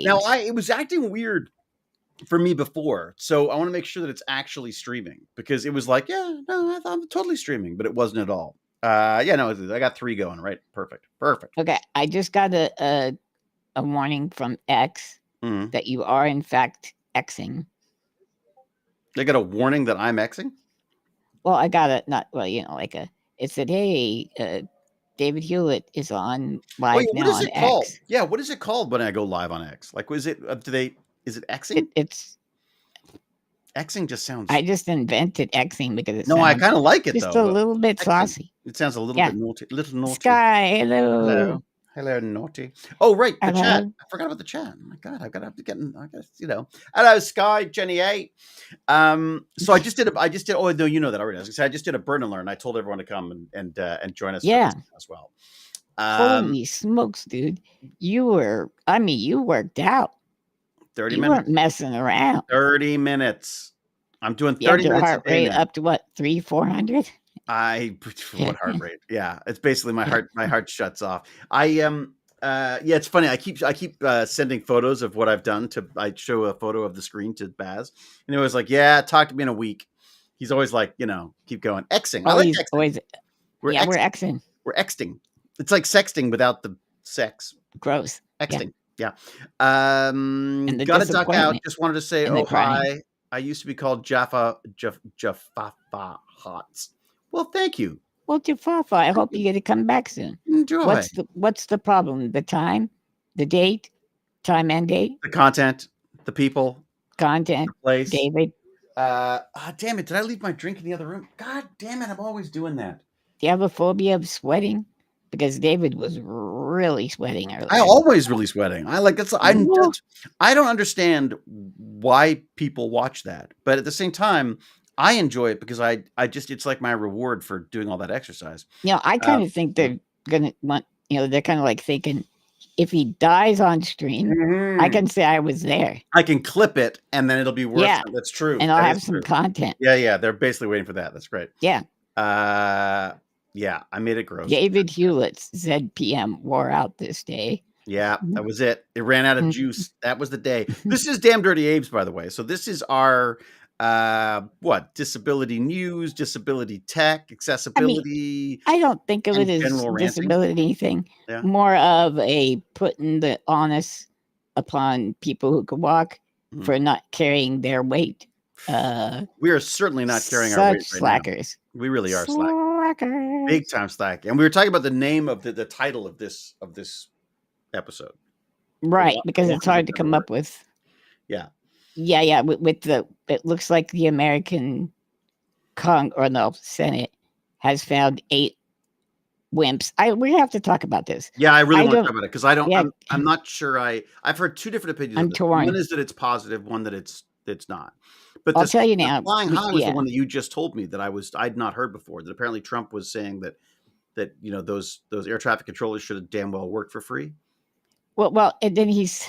Now, Apes. it was acting weird for me before, so I want to make sure that it's actually streaming because it was like, yeah, no, I thought I'm totally streaming, but it wasn't at all. Yeah, no, I got 3 going, right? Perfect. Okay, I just got a warning from X Mhm. that you are in fact Xing. They got a warning that I'm Xing? Well, I got it. Not well, like it said, "Hey, David Hewlett is on Oh, yeah, live what now is on it called? X." Yeah, what is it called when I go live on X? Like, is it is it Xing? It's Xing just sounds I just invented Xing because it No, I sounds kinda like it just though, a but little bit Xing, saucy. it sounds a little Yeah, bit naughty, little naughty. Sky, Hello. hello, Hello, naughty. Oh, right, the chat. hello. I forgot about the chat. Oh my god, I've got to have to get in, I guess, Hello, Sky, Jenny A. So I just did. Oh no, you know that already. I was gonna say I just did a burn and learn. I told everyone to come and join us for this Yeah, as well. holy smokes, dude! You worked out. 30 You weren't minutes. messing around. 30 minutes. I'm doing You had 30 your minutes a heart day rate now. up to what, 400? What heart rate? Yeah, it's basically my heart shuts off. Yeah, it's funny. I keep sending photos of what I've done I show a photo of the screen to Baz, and it was like, yeah, talk to me in a week. He's always like, keep going. Xing. I like Always, Xing. always. We're Yeah, we're Xing. Xing. We're Xting. It's like sexting without the sex. Gross. Yeah, Xting. Yeah. and the Gotta duck out. disappointment Just wanted to say, and the oh crying. hi. I used to be called Jaffa Hots. Well, thank you. Well, Jafafa, I hope you get to come back soon. Enjoy What's the problem? The time, the date, time and date, the content, the people, the content, place. David. Damn it! Did I leave my drink in the other room? God damn it! I'm always doing that. Do you have a phobia of sweating? Because David was really sweating I earlier. always really sweating. I like that's. Woo. I don't understand why people watch that, but at the same time, I enjoy it because I just it's like my reward for doing all that exercise. I Uh, kind of think they're gonna want. They're kind of like thinking, if he dies on stream, I mhm. can say I was there. I can clip it, and then it'll be worth Yeah, it. That's true. and I'll That have is some true. content. Yeah. They're basically waiting for that. That's great. Yeah. Yeah, I made it gross. David Hewlett's ZPM wore out this day. Yeah, that was it. It ran out of Mhm. juice. That was the day. This is Damn Dirty Abe's, by the way. So this is our disability news, disability tech, I mean, accessibility, I don't think of it and as general ranting. disability thing, Yeah. more of a putting the onus upon people who could walk Mhm. for not carrying their weight. Uh, We are certainly not carrying our such weight right now. slackers. We really are slacking. Big Slackers. time slacking. And we were talking about the name of the title of this episode. Right, For because want it's of a hard to better come word. up with. Yeah. Yeah, with it looks like the American Senate has found 8 wimps. We have to talk about this. Yeah, I really I want to don't. talk about it because I don't. Yeah, I'm not sure. I've heard 2 different opinions of I'm this. One torn. is that it's positive, one that it's not. But I'll tell you the now. flying high was the Yeah. one that you just told me that I'd not heard before. That apparently Trump was saying that those air traffic controllers should have damn well worked for free. Well, and then he's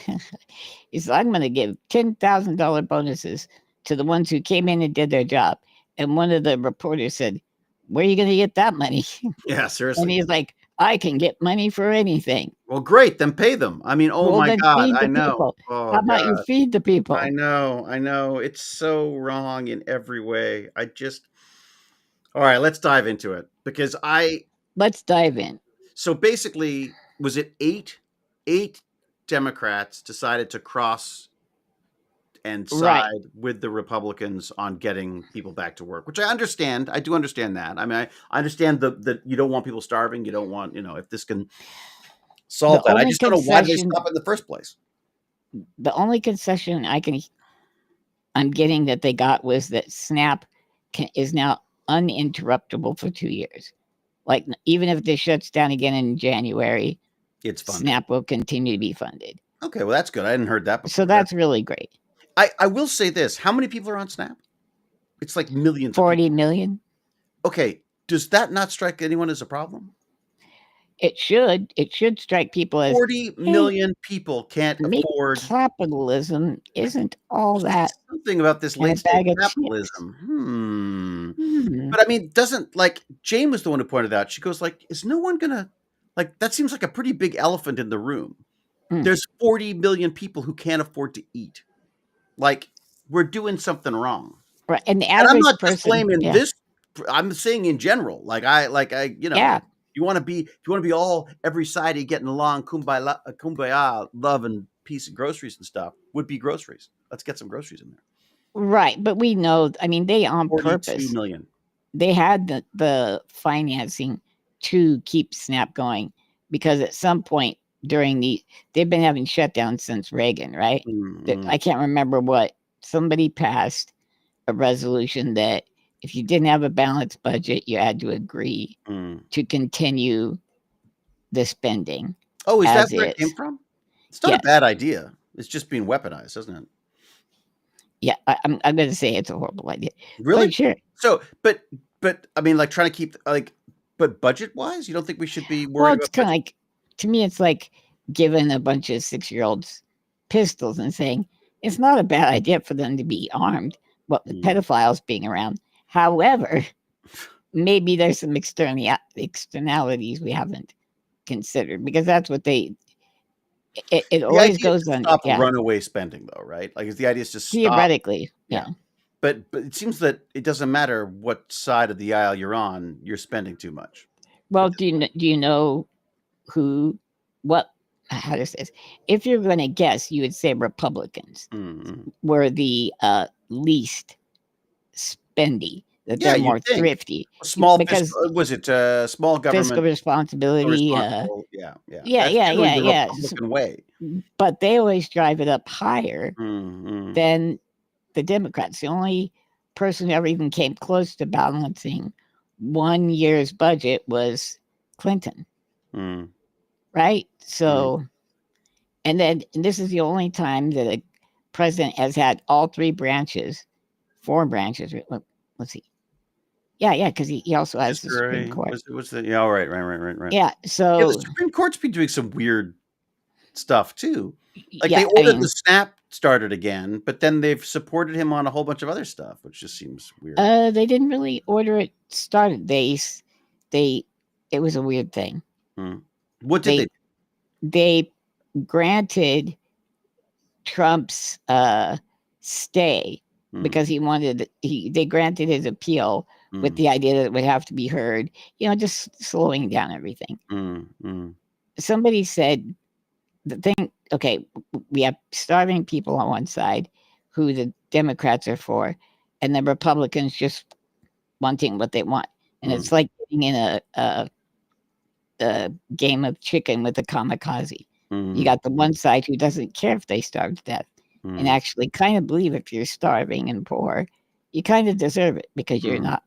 I'm going to give $10,000 bonuses to the ones who came in and did their job. And one of the reporters said, "Where are you going to get that money?" Yeah, And seriously. he's like, "I can get money for anything." Well, great, then pay them. I mean, oh Well, my then god, feed I the know. people. Oh How about you god, feed the people? I know. It's so wrong in every way. All right, let's dive into it because Let's dive in. so basically, was it eight Democrats decided to cross and Right. side with the Republicans on getting people back to work, which I understand. I do understand that. I mean, I understand the you don't want people starving. You don't want, if this can solve The that. I only just don't know why they concession, stop in the first place. the only concession I'm getting that they got was that Snap is now uninterruptible for 2 years. Like, even if this shuts down again in January, It's funded. Snap will continue to be funded. Okay, well that's good. I hadn't heard that before. So that's really great. I will say this: how many people are on Snap? It's like millions of people. 40 million. Okay, does that not strike anyone as a problem? It should strike people as 40 million people can't maybe afford. capitalism isn't all that Something about this in a late stage bag of chips. capitalism. Hmm. But I mean, doesn't like Jane was the one who pointed out. She goes like, "Is no one gonna like?" That seems like a pretty big elephant in the room. There's 40 million people who can't afford to eat. Like, we're doing something wrong. Right, and the And I'm average not just person, blaming yeah, this. I'm saying in general. yeah, You want to be all every sidey getting along, kumbaya, love and peace and groceries and stuff. Would be groceries. Let's get some groceries in there. right. But we know, I mean, they on 42 purpose, million. they had the financing to keep SNAP going because at some point during they've been having shutdowns since Reagan, right? Mm-hmm. I can't remember what somebody passed a resolution that if you didn't have a balanced budget, you had to agree to continue the spending Oh, is that as where it came is. from? It's not a Yes. bad idea. It's just being weaponized, isn't it? Yeah, I'm going to say it's a horrible idea, Really? but sure. So, but I mean, like trying to keep but budget wise, you don't think we should be Well, worried it's about kind of budget? like, to me, it's like giving a bunch of 6-year-olds pistols and saying it's not a bad idea for them to be armed. Well, the Mm. pedophiles being around. However, maybe there's some externalities we haven't considered because that's what it The always idea is goes to under. stop Yeah, runaway spending, though, right? Like, is the idea is to stop. theoretically, Yeah, yeah. but it seems that it doesn't matter what side of the aisle you're on, you're spending too much Well, at this do you know who, what, how to say this? If you're going to guess, you would say Republicans point. Mm. were the least spendy, that Yeah, they're you'd more think. thrifty Small because fiscal was it, small fiscal government, responsibility. responsible? Yeah, yeah. Yeah, That's yeah, generally yeah, the yeah. Republican way. But they always drive it up higher Mm, mm, than the Democrats. The only person who ever even came close to balancing 1 year's budget was Clinton, mm, right? mm. So, and this is the only time that a president has had all three branches, four branches. Let's see. Yeah, yeah, because he also has the Supreme Judiciary Court. was the yeah, all right, right. Yeah, Yeah, the so Supreme Court's been doing some weird stuff too. Like, they yeah, I ordered the mean, SNAP started again, but then they've supported him on a whole bunch of other stuff, which just seems weird. they didn't really order it started. They it was a weird thing. Mm. What did they They do? they granted Trump's stay Mm, because they granted his appeal with mm, the idea that it would have to be heard, just slowing down everything. mm. Somebody said the thing, okay, we have starving people on one side who the Democrats are for, and the Republicans just wanting what they want. And Mm, it's like getting in a game of chicken with a kamikaze. You mm, got the one side who doesn't care if they starve to death and mm, actually kind of believe if you're starving and poor, you kind of deserve it because you're mm. not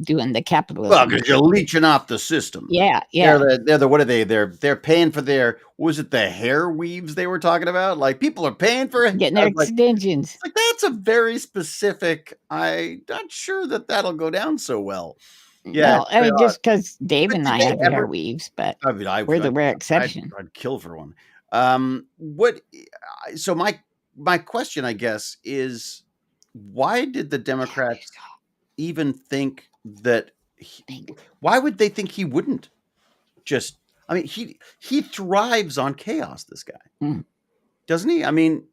doing the Well, capitalism because you're shit. leeching off the system. Yeah, They're yeah. the what are they? They're paying for their was it the hair weaves they were talking about? Like, people are paying for it. Getting I their was like, extensions. that's a very specific. I'm not sure that that'll go down so well. Yeah, it's Well, I very mean, odd. just because Dave But and did I they have hair ever? weaves, but I mean, we're the rare exception. I'd kill for one. What? So my question, I guess, is why did the Democrats even think that? Why would they think he wouldn't just? I mean, he thrives on chaos. This guy, Mm. doesn't he? I mean,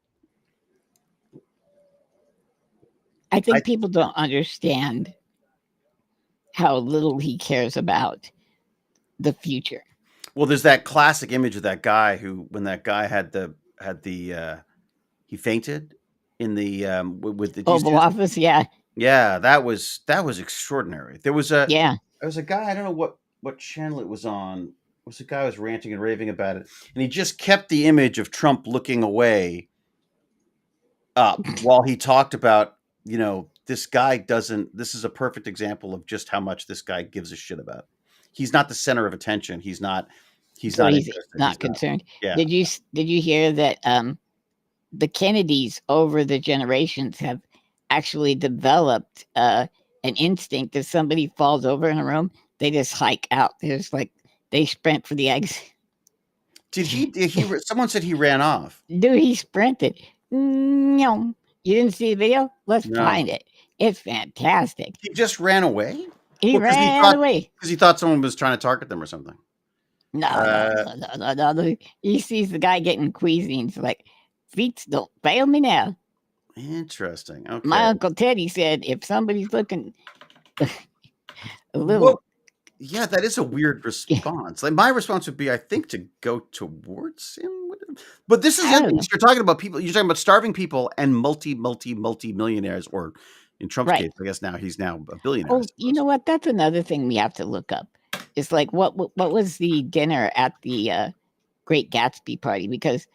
I I think people don't understand how little he cares about the future. well, there's that classic image of that guy who, when that guy he fainted in the with the. Do you see Oval this? Office, yeah, Yeah, that was extraordinary. yeah. There was a guy, I don't know what channel it was on. It was a guy who was ranting and raving about it, and he just kept the image of Trump looking away up while he talked about, this guy doesn't. This is a perfect example of just how much this guy gives a shit about. He's not the center of attention. He's not. He's So not he's interested. not He's not. concerned. Yeah. Did you hear that the Kennedys over the generations have actually developed an instinct if somebody falls over in a room, they just hike out. There's like they sprint for the exit. Did he? Someone said he ran off. Dude, he sprinted. No, you didn't see the video? Let's No, find it. It's fantastic. he just ran away. He Well, ran away. because he thought someone was trying to target them or something. No. He sees the guy getting queasy and he's like, feet don't fail me now. Interesting. Okay. My Uncle Teddy said if somebody's looking a little. Well, yeah, that is a weird response. Like my response would be, I think, to go towards him. But this is I don't interesting. know. You're talking about people. You're talking about starving people and multi millionaires, or in Trump's Right. case, I guess now he's now a billionaire. I Oh, you know what? That's another thing we have to look up. It's like what was the dinner at the Great Gatsby party? Because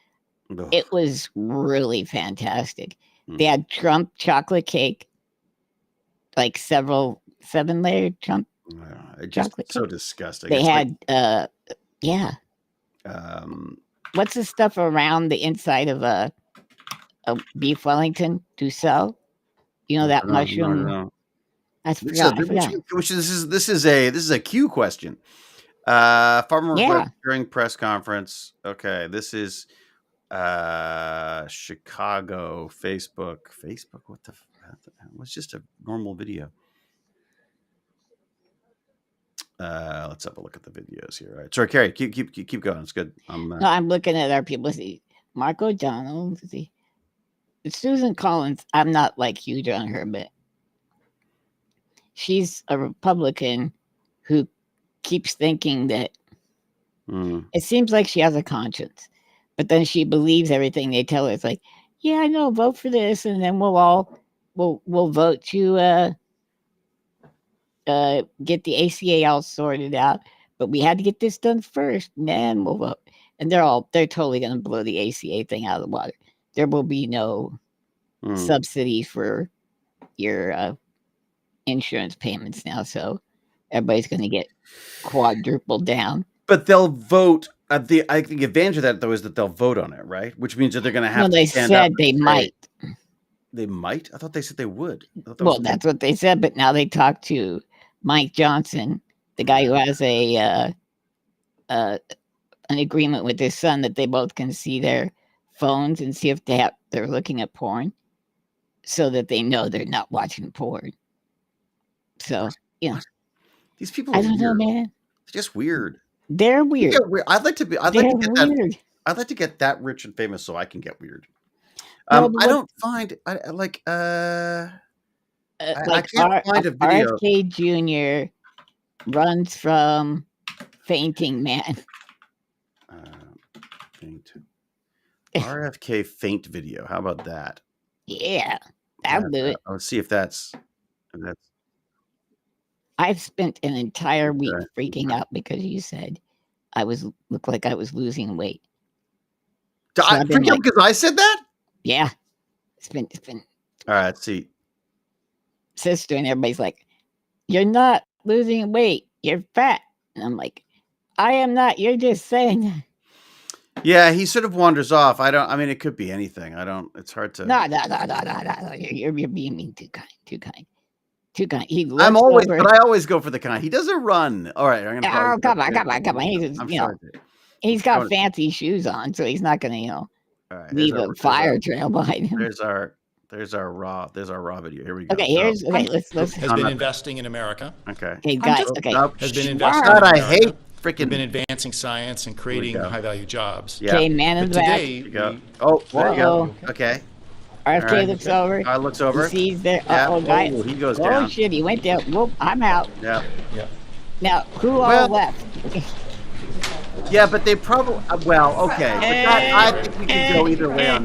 suppose. it was really fantastic. They Mhm. had Trump chocolate cake, like 7-layer Trump It's just chocolate so cake. disgusting. They It's like, had what's the stuff around the inside of a beef Wellington to sell? You know that mushroom. no. I forgot. This is a Q question. Farmer Yeah. Web during press conference. Okay, this is Chicago Facebook. What the? It was just a normal video. Let's have a look at the videos here. All right, sorry, Carrie, keep going. It's good. No, I'm looking at our people. See, Mark O'Donnell. See, Susan Collins. I'm not like huge on her, but she's a Republican who keeps thinking that it seems like she has a conscience, but then she believes everything they tell her. It's like, yeah, I know, vote for this, and then we'll vote to get the ACA all sorted out. But we had to get this done first, and then we'll vote. And they're totally going to blow the ACA thing out of the water. There will be no subsidies for your insurance payments now, so everybody's going to get quadrupled down. But they'll vote. I think the advantage of that, though, is that they'll vote on it, right? Which means that they're going to have to stand up. They said they might. They might? I thought they said they would. Well, that's what they said, but now they talked to Mike Johnson, the guy who has an agreement with his son that they both can see their phones and see if they're looking at porn, so that they know they're not watching porn. So, you know, these people. I don't know, man. They're just weird. They're weird. I'd like to get that. I'd like to get that rich and famous so I can get weird. I don't find I can't find a video. RFK Jr. runs from fainting man. RFK faint video. How about that? Yeah, that'll do it. Let's see if that's. I've spent an entire week freaking out because you said I looked like I was losing weight. Freak out because I said that? Yeah. It's been. All right, let's see. Sister and everybody's like, you're not losing weight. You're fat. And I'm like, I am not. You're just saying that. Yeah, he sort of wanders off. It could be anything. It's hard to. No. You're being mean. Too kind. I always go for the kind. He doesn't run. All right. I'm gonna come on. He's got fancy shoes on, so he's not gonna, leave a fire trail behind him. There's our raw video. Here we go. Okay, let's has been investing in America. Okay. Okay, guys. Has been investing in America. I hate freaking. Been advancing science and creating high value jobs. Yeah. Okay, man in the back. Today, there you go. Okay. RFK looks over. Looks over. He sees there. Yeah. Guy. He goes down. Oh shit! He went down. Whoop! I'm out. Yeah. Now who all left? Yeah, but they probably. Okay. I think you could go either way on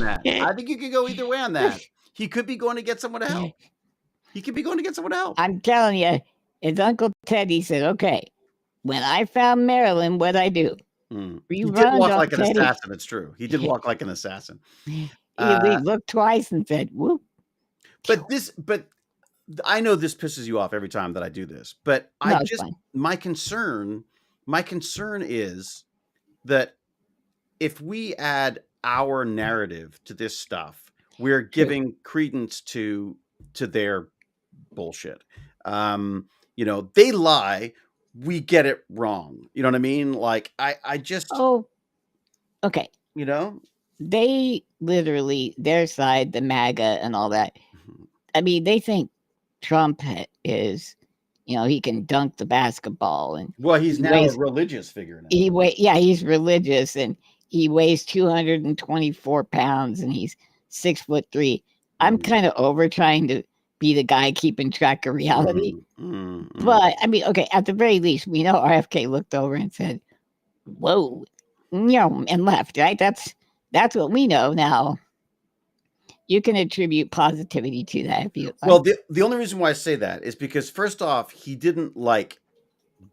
that. He could be going to get someone to help. I'm telling you, his Uncle Teddy said, "Okay, when I found Marilyn, what'd I do?" He did walk like an assassin. It's true. He did walk like an assassin. He looked twice and said, "Whoop." But I know this pisses you off every time that I do this. But my concern is that if we add our narrative to this stuff, we're giving credence to their bullshit. They lie, we get it wrong. You know what I mean? Like I just okay. They literally, their side, the MAGA and all that. I mean, they think Trump is, he can dunk the basketball, and Well, he's he now a weighs religious figure now. he's religious, and he weighs 224 pounds, and he's 6'3". I'm kind of over trying to be the guy keeping track of reality. But I mean, okay, at the very least, we know RFK looked over and said, "Whoa," and left, right? That's what we know now. You can attribute positivity to that if you like. Well, the only reason why I say that is because, first off, he didn't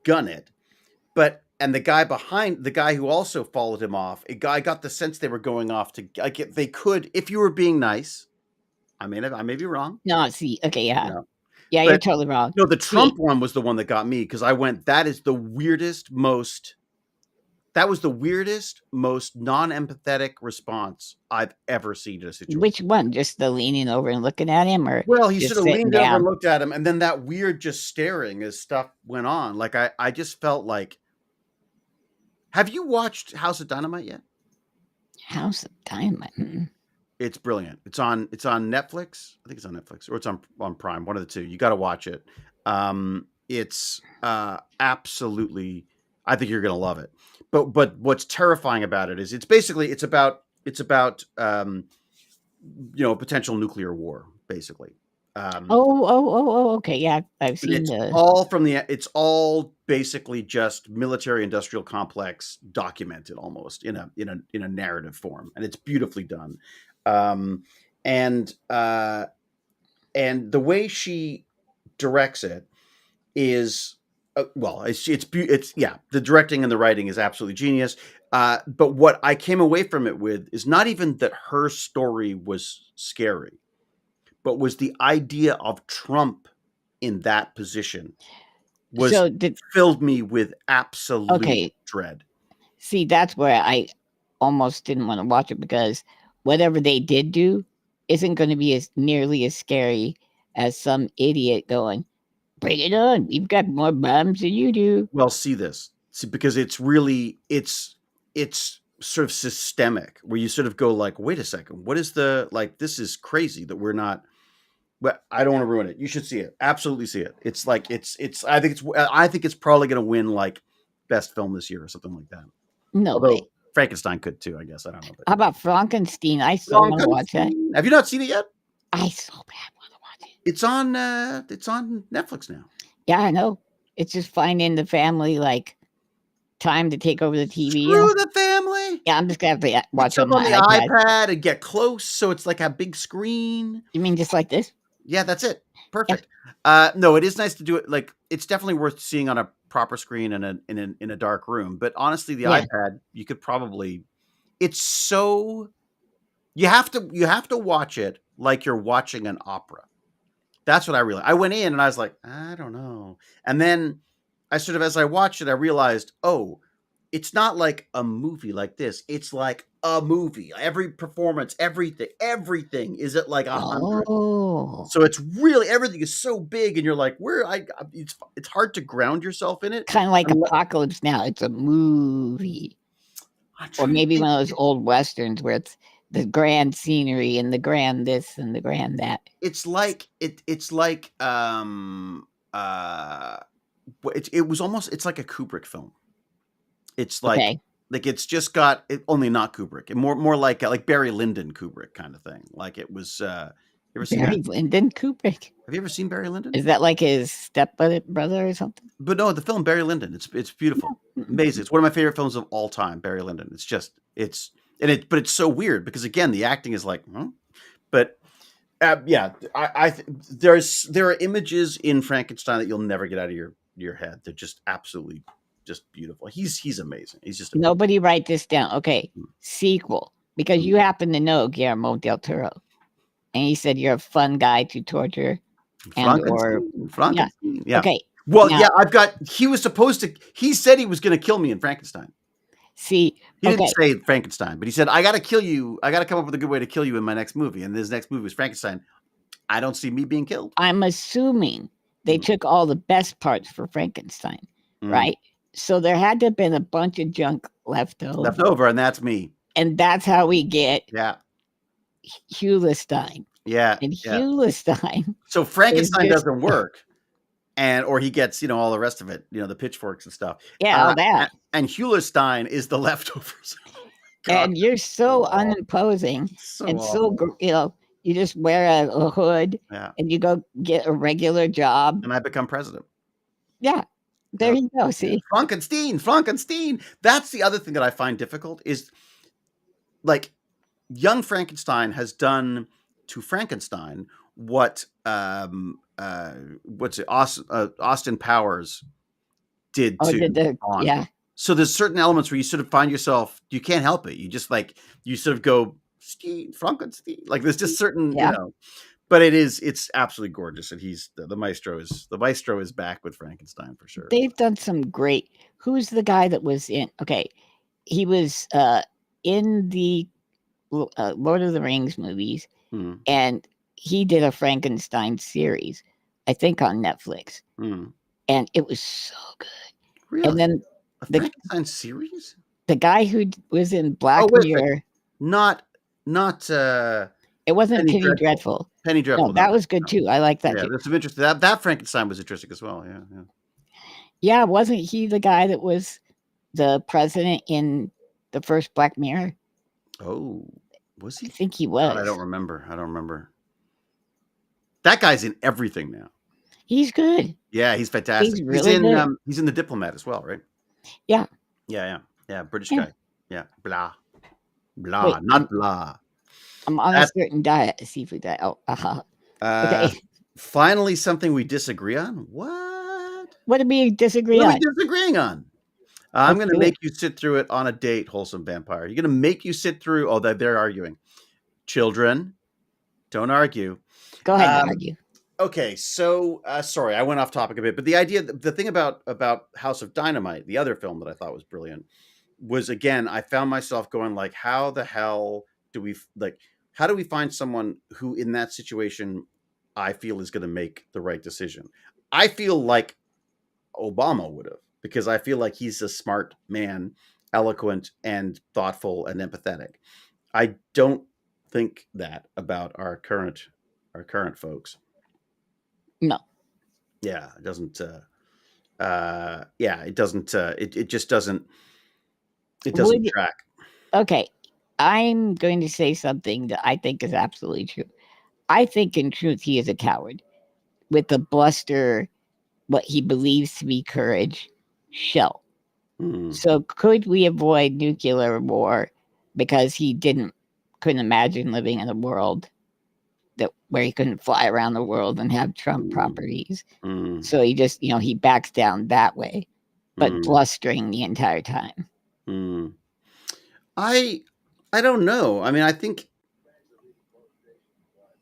gun it, and the guy who also followed him off, I got the sense they were going off to they could, if you were being nice. I may be wrong. No, see, okay, yeah, but, you're totally wrong. No, the Trump one was the one that got me, because I went, that was the weirdest, most non-empathetic response I've ever seen in a situation. Which one? Just the leaning over and looking at him, or well, he just sort of leaned down? over and looked at him, and then that weird just staring as stuff went on. Like I just felt like. Have you watched House of Dynamite yet? House of Dynamite. It's brilliant. It's on Netflix. I think it's on Netflix, or it's on Prime. One of the two. You got to watch it. It's absolutely. I think you're gonna love it. But what's terrifying about it is it's about potential nuclear war, basically. Okay, yeah, I've seen it's all basically just military industrial complex documented almost in a narrative form, and it's beautifully done. And the way she directs it is the directing and the writing is absolutely genius. But what I came away from it with is not even that her story was scary, but was the idea of Trump in that position filled me with absolute dread. See, that's where I almost didn't want to watch it, because whatever they did do isn't going to be nearly as scary as some idiot going, "Bring it on, we've got more bombs than you do." Well, because it's really, it's sort of systemic, where you sort of go like, wait a second, what is this is crazy that we're not. But I don't want to ruin it. You should see it. Absolutely see it. It's like I think it's probably going to win best film this year or something like that. No way. Frankenstein could too, I guess. I don't know. How about Frankenstein? I still want to watch that. Have you not seen it yet? I so bad want to watch it. It's on Netflix now. Yeah, I know. It's just finding the family time to take over the TV. Screw the family. Yeah, I'm just gonna have to watch it on the iPad and get close, so it's like a big screen. You mean just like this? Yeah, that's it. Perfect. Yeah. No, it is nice to do it. It's definitely worth seeing on a proper screen in a dark room. But honestly, the iPad, you could probably. It's so. You have to watch it like you're watching an opera. That's what I went in and I was like, I don't know. And then I sort of, as I watched it, I realized, it's not like a movie like this. It's like a movie. Every performance, everything is at like 100. So it's really, everything is so big, and you're like, it's hard to ground yourself in it. Kind of like Apocalypse Now. It's a movie. Or maybe one of those old Westerns where it's the grand scenery and the grand this and the grand that. It's like it's like a Kubrick film. It's like it's just got it, only not Kubrick, and more like Barry Lyndon Kubrick kind of thing. Like it was. You ever seen Barry Lyndon Kubrick? Have you ever seen Barry Lyndon? Is that like his stepbrother or something? But no, the film Barry Lyndon. It's beautiful, amazing. It's one of my favorite films of all time. Barry Lyndon. But it's so weird because again, the acting is like, but there are images in Frankenstein that you'll never get out of your head. They're just absolutely just beautiful. He's amazing. He's just amazing. Nobody write this down. Okay, sequel, because you happen to know Guillermo del Toro, and he said you're a fun guy to torture. Frankenstein. Yeah. Okay. Well, he said he was going to kill me in Frankenstein. See, he didn't say Frankenstein, but he said, I got to kill you. I got to come up with a good way to kill you in my next movie. And his next movie is Frankenstein. I don't see me being killed. I'm assuming they took all the best parts for Frankenstein, right? So there had to have been a bunch of junk left over. And that's me. And that's how we get Hulestein. Yeah. And Hulestein. So Frankenstein doesn't work. or he gets, all the rest of it, the pitchforks and stuff. Yeah, all that. And Hulestein is the leftovers. And you're so unimposing and awful. so, you just wear a hood and you go get a regular job. And I become president. Yeah. There you go. See? Frankenstein. That's the other thing that I find difficult is like young Frankenstein has done to Frankenstein what what's it Austin Powers did to Bond. Yeah. So there's certain elements where you sort of find yourself, you can't help it. You just you sort of go Frankenstein. Like there's just certain, but it's absolutely gorgeous. And he's the maestro is back with Frankenstein for sure. They've done some great. Who's the guy that was in? Okay, he was in the Lord of the Rings movies, and he did a Frankenstein series, I think on Netflix, and it was so good. Really? And then the Frankenstein series, the guy who was in Black Mirror, not it wasn't Penny Dreadful. Penny Dreadful. No, that was good too. I like that. Yeah, there's some interesting. That Frankenstein was interesting as well. Yeah. Yeah, wasn't he the guy that was the president in the first Black Mirror? Oh, was he? I think he was. God, I don't remember. That guy's in everything now. He's good. Yeah, he's fantastic. He's really good. He's in The Diplomat as well, right? Yeah. Yeah. British guy. Yeah. Blah. Wait, not blah. I'm on a certain diet, a seafood diet. Oh, okay. Finally, something we disagree on. What? What do we disagree on? What are we disagreeing on? I'm going to make you sit through it on a date, Wholesome Vampire. You're going to make you sit through. Oh, they're arguing. Children, don't argue. Go ahead and argue. Okay, so sorry, I went off topic a bit, but the thing about House of Dynamite, the other film that I thought was brilliant, was again, I found myself going like, how the hell do we how do we find someone who in that situation I feel is going to make the right decision? I feel like Obama would have, because I feel like he's a smart man, eloquent and thoughtful and empathetic. I don't think that about our current folks. No. Yeah, it doesn't. It doesn't. It just doesn't. It doesn't track. Okay, I'm going to say something that I think is absolutely true. I think, in truth, he is a coward with the bluster, what he believes to be courage, shell. So, could we avoid nuclear war because he couldn't imagine living in a world where he couldn't fly around the world and have Trump properties? So he just, he backs down that way, but blustering the entire time. I don't know. I mean,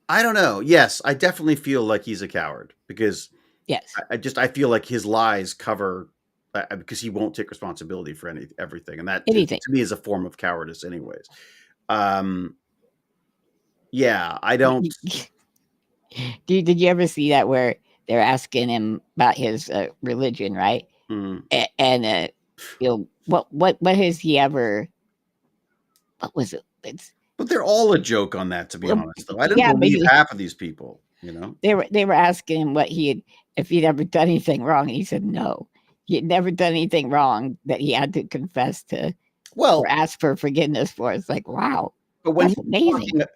I don't know. Yes, I definitely feel like he's a coward because I feel like his lies cover because he won't take responsibility for everything, and that to me is a form of cowardice, anyways. Yeah, I don't. Did you ever see that where they're asking him about his religion, right? And what has he ever? What was it? But they're all a joke on that, to be honest. Though I don't believe half of these people. They were asking him if he'd ever done anything wrong, and he said no. He had never done anything wrong that he had to confess to, or ask for forgiveness for. It's like, wow. But when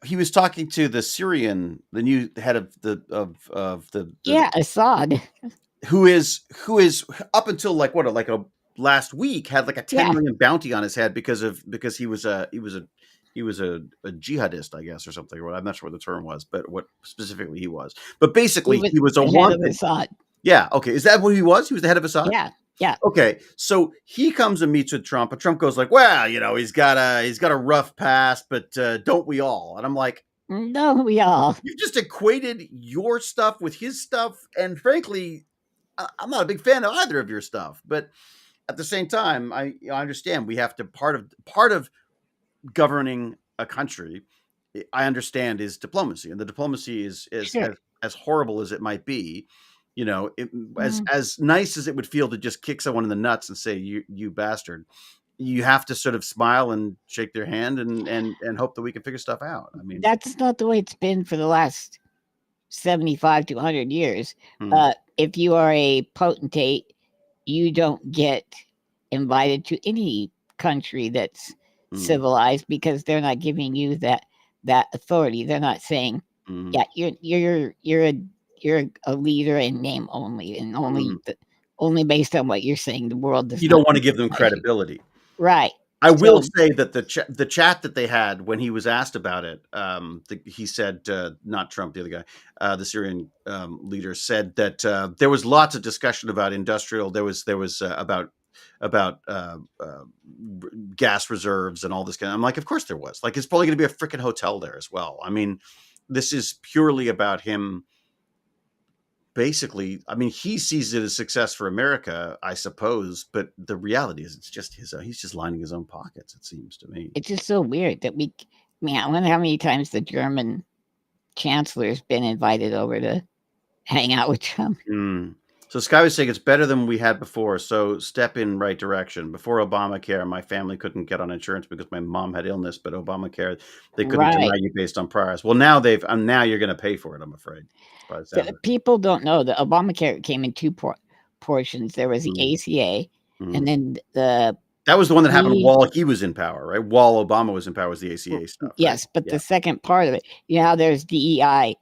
he was talking to the new head of the Assad, who is up until last week had like a 10 million bounty on his head because he was a jihadist, I guess, or something. I'm not sure what the term was, but what specifically he was. But basically, he was a wanted. Yeah. Okay. Is that what he was? He was the head of Assad. Yeah. Yeah. Okay. So he comes and meets with Trump, and Trump goes like, "Well, he's got a rough past, but don't we all?" And I'm like, "No, we all." You just equated your stuff with his stuff, and frankly, I'm not a big fan of either of your stuff. But at the same time, I understand we have to part of governing a country. I understand is diplomacy, and the diplomacy is as horrible as it might be. As nice as it would feel to just kick someone in the nuts and say, you bastard, you have to sort of smile and shake their hand and hope that we can figure stuff out. I mean, that's not the way it's been for the last 75 to 100 years. if you are a potentate, you don't get invited to any country that's civilized because they're not giving you that authority. They're not saying, yeah, you're a leader in name only, and only based on what you're saying. The world does You not don't want to give them recognize you. credibility. Right. I will say that the chat that they had when he was asked about it, he said, not Trump, the other guy, the Syrian leader said that there was lots of discussion about industrial. There was about gas reserves and all this kind of. I'm like, of course there was. Like, it's probably going to be a freaking hotel there as well. I mean, this is purely about him. Basically, I mean, he sees it as success for America, I suppose, but the reality is it's just he's just lining his own pockets, it seems to me. It's just so weird that I wonder how many times the German chancellor's been invited over to hang out with Trump. So Sky was saying it's better than we had before, so step in right direction. Before Obamacare, my family couldn't get on insurance because my mom had illness, but Obamacare, they couldn't deny you based on priors. Well, now now you're going to pay for it, I'm afraid. People don't know that Obamacare came in two portions. There was the ACA, and then that was the one that happened while he was in power, right? While Obama was in power, was the ACA stuff. Yes, right? but the second part of it, there's DEIA.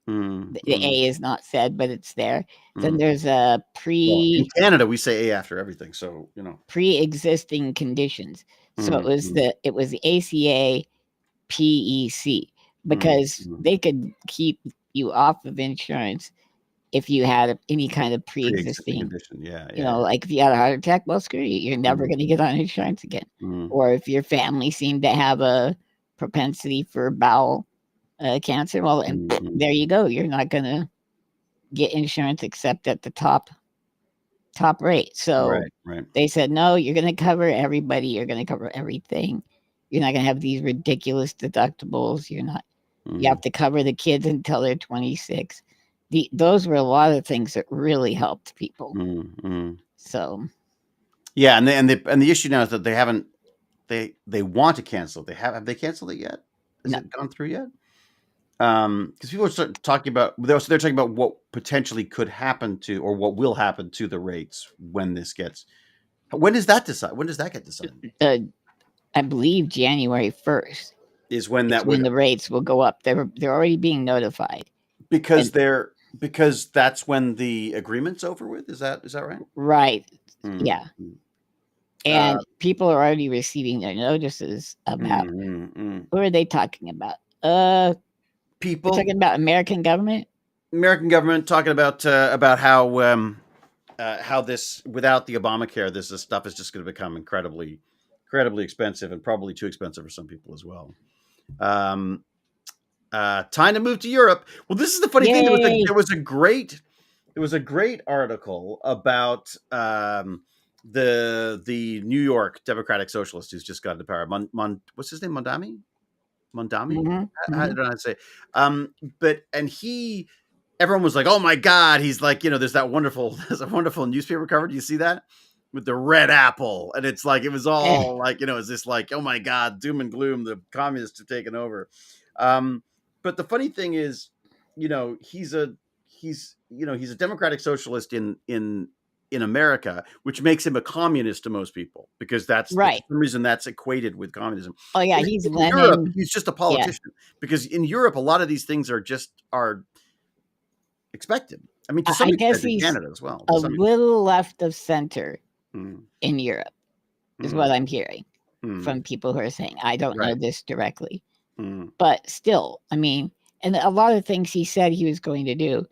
The A is not said, but it's there. Then there's a in Canada, we say A after everything, so pre-existing conditions. So it was the ACA PEC, because they could keep you off of insurance if you had any kind of pre-existing condition. Like if you had a heart attack, well, screw you, you're never going to get on insurance again. Or if your family seemed to have a propensity for bowel cancer, well, and there you go, you're not going to get insurance except at the top rate. So they said, no, you're going to cover everybody, you're going to cover everything, you're not going to have these ridiculous deductibles, you have to cover the kids until they're 26. Those were a lot of things that really helped people. So yeah, and the issue now is that they haven't, they want to cancel. Have they canceled it yet? Has it gone through yet? Because people are talking about, they're talking about what potentially could happen to, or what will happen to the rates when this gets. When does that get decided? I believe January 1st is when the rates will go up. They're already being notified because that's when the agreement's over with. Is that right? Right. Yeah. And people are already receiving their notices about who are they talking about? People talking about American government talking about how this, without the Obamacare, this stuff is just going to become incredibly expensive, and probably too expensive for some people as well. Time to move to Europe. Well, this is the funny thing. There was a great article about the New York Democratic Socialist who's just got into power. What's his name? Mondami. I don't know how to say. Everyone was like, "Oh my God!" He's like, there's a wonderful newspaper cover. Do you see that with the red apple? And it's like, it was all like, is this like, oh my God, doom and gloom, the communists have taken over. But the funny thing is, he's a Democratic Socialist in America, which makes him a communist to most people, because that's right. For some reason that's equated with communism. Oh yeah, he's in Europe, he's just a politician, because in Europe a lot of these things are expected. I mean, to some extent in Canada as well. A little left of center in Europe is what I'm hearing from people who are saying. I don't know this directly, but still, I mean, and a lot of things he said he was going to do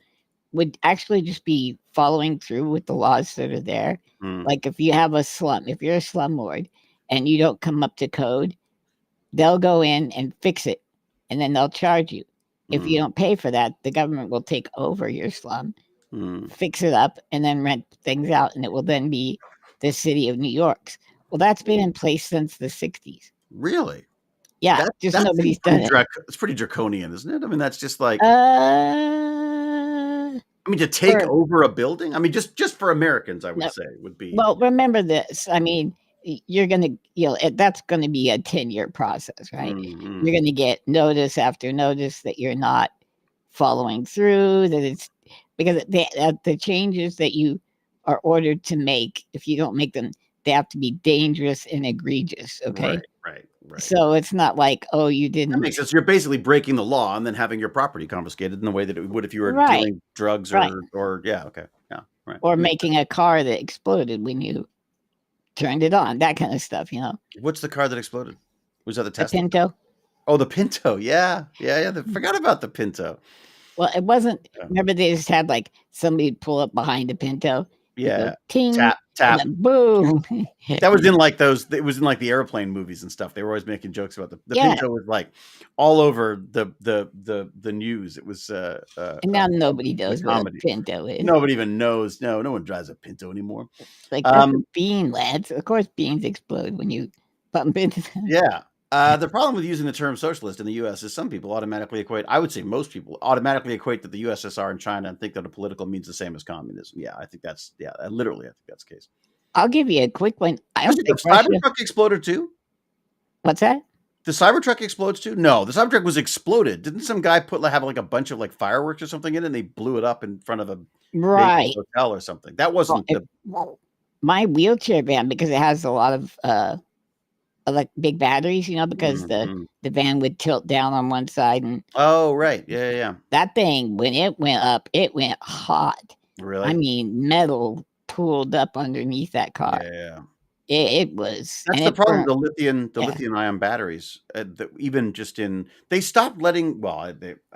would actually just be following through with the laws that are there. Like if you're a slumlord and you don't come up to code, they'll go in and fix it, and then they'll charge you. If you don't pay for that, the government will take over your slum, fix it up, and then rent things out, and it will then be the city of New York's. Well, that's been in place since the 60s. Really? Yeah, nobody's done it. It's pretty draconian, isn't it? I mean, that's just like... to take over a building? I mean, just for Americans, I would say, would be... Well, remember this. I mean, you're going to, that's going to be a 10-year process, right? You're going to get notice after notice that you're not following through, that because the changes that you are ordered to make, if you don't make them, they have to be dangerous and egregious. Okay. Right. So it's not like, oh, you That didn't. makes sense. You're basically breaking the law and then having your property confiscated in the way that it would if you were Right. dealing drugs Right. or yeah, okay. Yeah, right. Or making a car that exploded when you turned it on, that kind of stuff, you know. What's the car that exploded? Was that the The Tesla? Pinto. Oh, the Pinto. Yeah. Forgot about the Pinto. Well, it wasn't. Yeah. Remember, they just had like somebody pull up behind the Pinto. Yeah. Go, ting, Tap. and then boom. That was in like those. It was in like the airplane movies and stuff. They were always making jokes about the Yeah. Pinto was like all over the news. It was And now nobody knows what a Pinto is. Nobody even knows. No one drives a Pinto anymore. Like that's a bean, lads. Of course, beans explode when you bump into them. Yeah. The problem with using the term socialist in the U.S. is some people automatically equate. I would say most people automatically equate that the USSR and China and think that a political means the same as communism. Yeah, I think that's literally I think that's the case. I'll give you a quick one. I don't think the Cybertruck exploded too. What's that? The Cybertruck explodes too? No, the Cybertruck was exploded. Didn't some guy have like a bunch of like fireworks or something in it and they blew it up in front of a hotel or something? That wasn't my wheelchair van, because it has a lot of like big batteries, you know, because the van would tilt down on one side and right. Yeah. That thing, when it went up, it went hot. Really? I mean, metal pooled up underneath that car. Yeah. It was. That's the problem. The lithium ion batteries, even just they stopped letting. Well,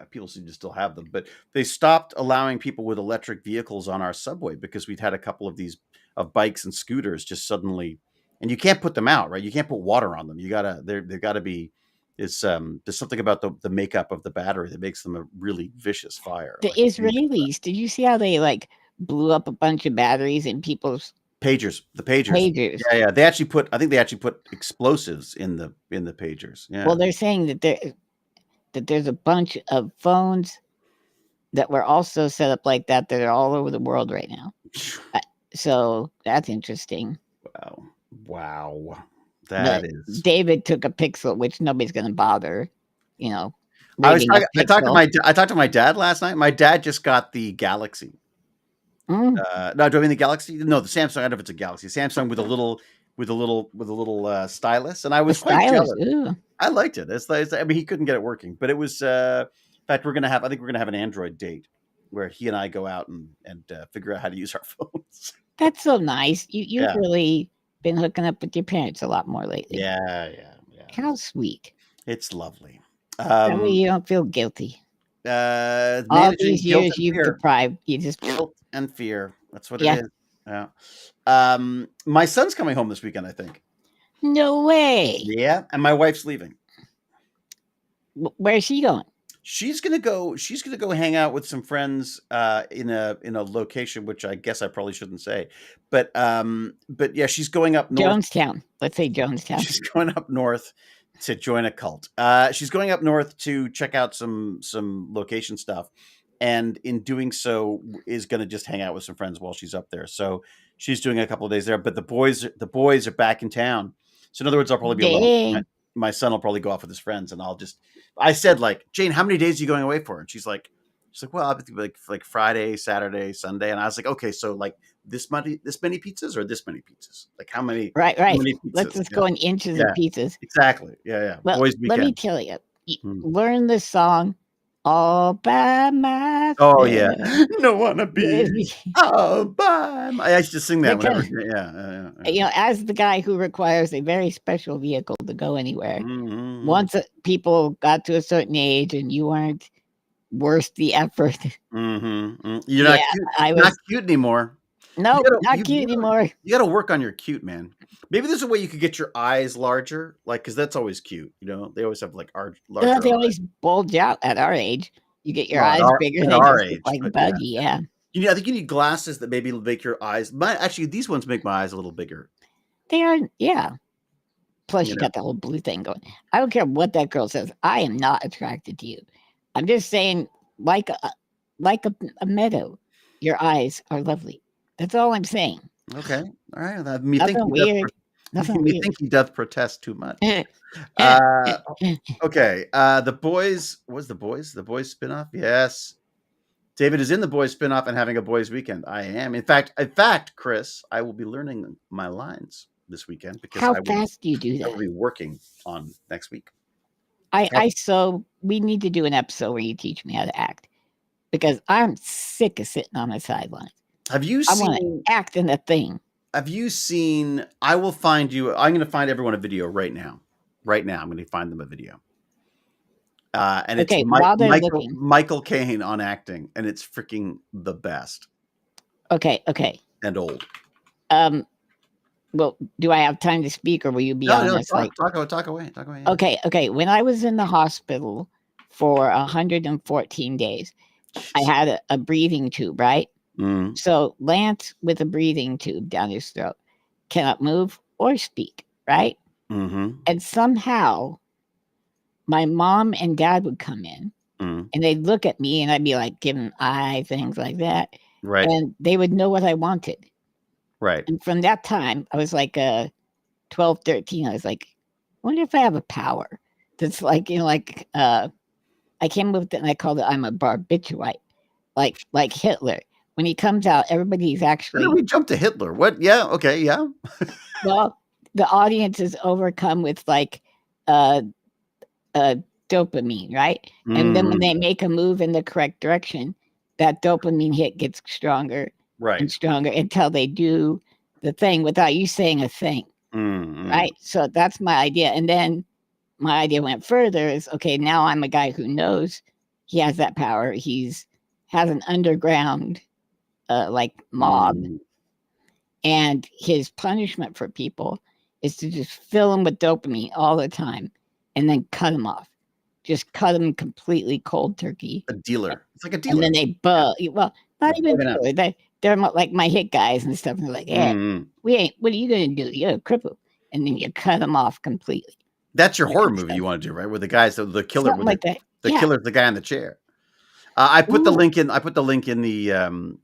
people seem to still have them, but they stopped allowing people with electric vehicles on our subway because we'd had a couple of these bikes and scooters just suddenly, and you can't put them out, right? You can't put water on them. You gotta. They've got to be. There's something about the makeup of the battery that makes them a really vicious fire. The Israelis, did you see how they like blew up a bunch of batteries in people's pagers? The pagers. Yeah. I think they actually put explosives in the pagers. Yeah. Well, they're saying that there's a bunch of phones that were also set up like that are all over the world right now. So that's interesting. Wow. David took a Pixel, which nobody's going to bother, you know. I talked to my dad last night. My dad just got the Galaxy. No, do I mean the Galaxy? No, the Samsung. I don't know if it's a Galaxy. Samsung with a little stylus, and I was quite jealous. Ooh. I liked it. I mean, he couldn't get it working, but it was. In fact, I think we're gonna have an Android date where he and I go out and figure out how to use our phones. That's so nice. You've really been hooking up with your parents a lot more lately. Yeah. How sweet. It's lovely. That way you don't feel guilty. All these years you've deprived. You just guilt and fear. That's what it is. Yeah. My son's coming home this weekend, I think. No way. Yeah, and my wife's leaving. Where's she going? She's gonna go hang out with some friends in a location which I guess I probably shouldn't say, but yeah, she's going up north. Jonestown. Let's say Jonestown. She's going up north to join a cult. She's going up north to check out some location stuff, and in doing so is going to just hang out with some friends while she's up there. So she's doing a couple of days there, but the boys are back in town. So in other words, I'll probably be alone. My son will probably go off with his friends, and I said, like, Jane, how many days are you going away for? And she's like, well, I'll be like Friday, Saturday, Sunday. And I was like, okay, so like this many pizzas or this many pizzas? Like how many? Right. Many pizzas? Let's just go in inches of pizzas. Exactly. Yeah. Well, let me tell you, learn the song all by myself. Oh yeah, no wanna be all by my. I used to sing that whenever. Yeah. You know, as the guy who requires a very special vehicle to go anywhere, once people got to a certain age and you weren't worth the effort. You're not cute. Not cute anymore. No, not cute anymore. You got to work on your cute, man. Maybe there's a way you could get your eyes larger, like, because that's always cute. You know, they always have like larger. They always bulge out at our age. You get your eyes bigger than our age, like buggy. Yeah. I think you need glasses that maybe make your eyes. Actually, these ones make my eyes a little bigger. They are, yeah. Plus, you got the whole blue thing going. I don't care what that girl says. I am not attracted to you. I'm just saying, like a meadow, your eyes are lovely. That's all I'm saying. Okay. All right. Nothing weird. You think he does protest too much. Okay. The boys. What's the boys? The boys spinoff? Yes. David is in the Boys spinoff and having a Boys weekend. I am. In fact, Chris, I will be learning my lines this weekend because How fast do you do I will that? be working on next week. So we need to do an episode where you teach me how to act because I'm sick of sitting on the sidelines. Have you I want to act in the thing. Have you seen? I will find you. I'm going to find everyone a video right now. Right now, I'm going to find them a video. And it's Okay, Michael Caine on acting, and it's freaking the best. Okay. And old. Well, do I have time to speak, or will you be on this? Talk away. Yeah. Okay. When I was in the hospital for 114 days, I had a breathing tube, right? Mm. So Lance with a breathing tube down his throat cannot move or speak, right? Mm-hmm. And somehow my mom and dad would come in and they'd look at me and I'd be like giving eye, things like that. Right. And they would know what I wanted. Right. And from that time, I was like 12, 13. I was like, I wonder if I have a power that's like, I came up with it and I called it I'm a barbiturate, like Hitler. When he comes out, everybody's actually. When did we jump to Hitler? What? Yeah. Okay. Yeah. Well, the audience is overcome with like dopamine, right? And then when they make a move in the correct direction, that dopamine hit gets stronger and stronger until they do the thing without you saying a thing, right? So that's my idea. And then my idea went further is, okay, now I'm a guy who knows he has that power. Has an underground like mob. And his punishment for people is to just fill them with dopamine all the time and then cut them off. Just cut them completely cold turkey. A dealer. It's like a dealer. And then they well, not even dealer. They're like my hit guys and stuff. And they're like, yeah, what are you going to do? You're a cripple. And then you cut them off completely. That's your horror movie you want to do, right? Where the guys, the killer, something like that. The killer's the guy in the chair. I put the link in. I put the link in the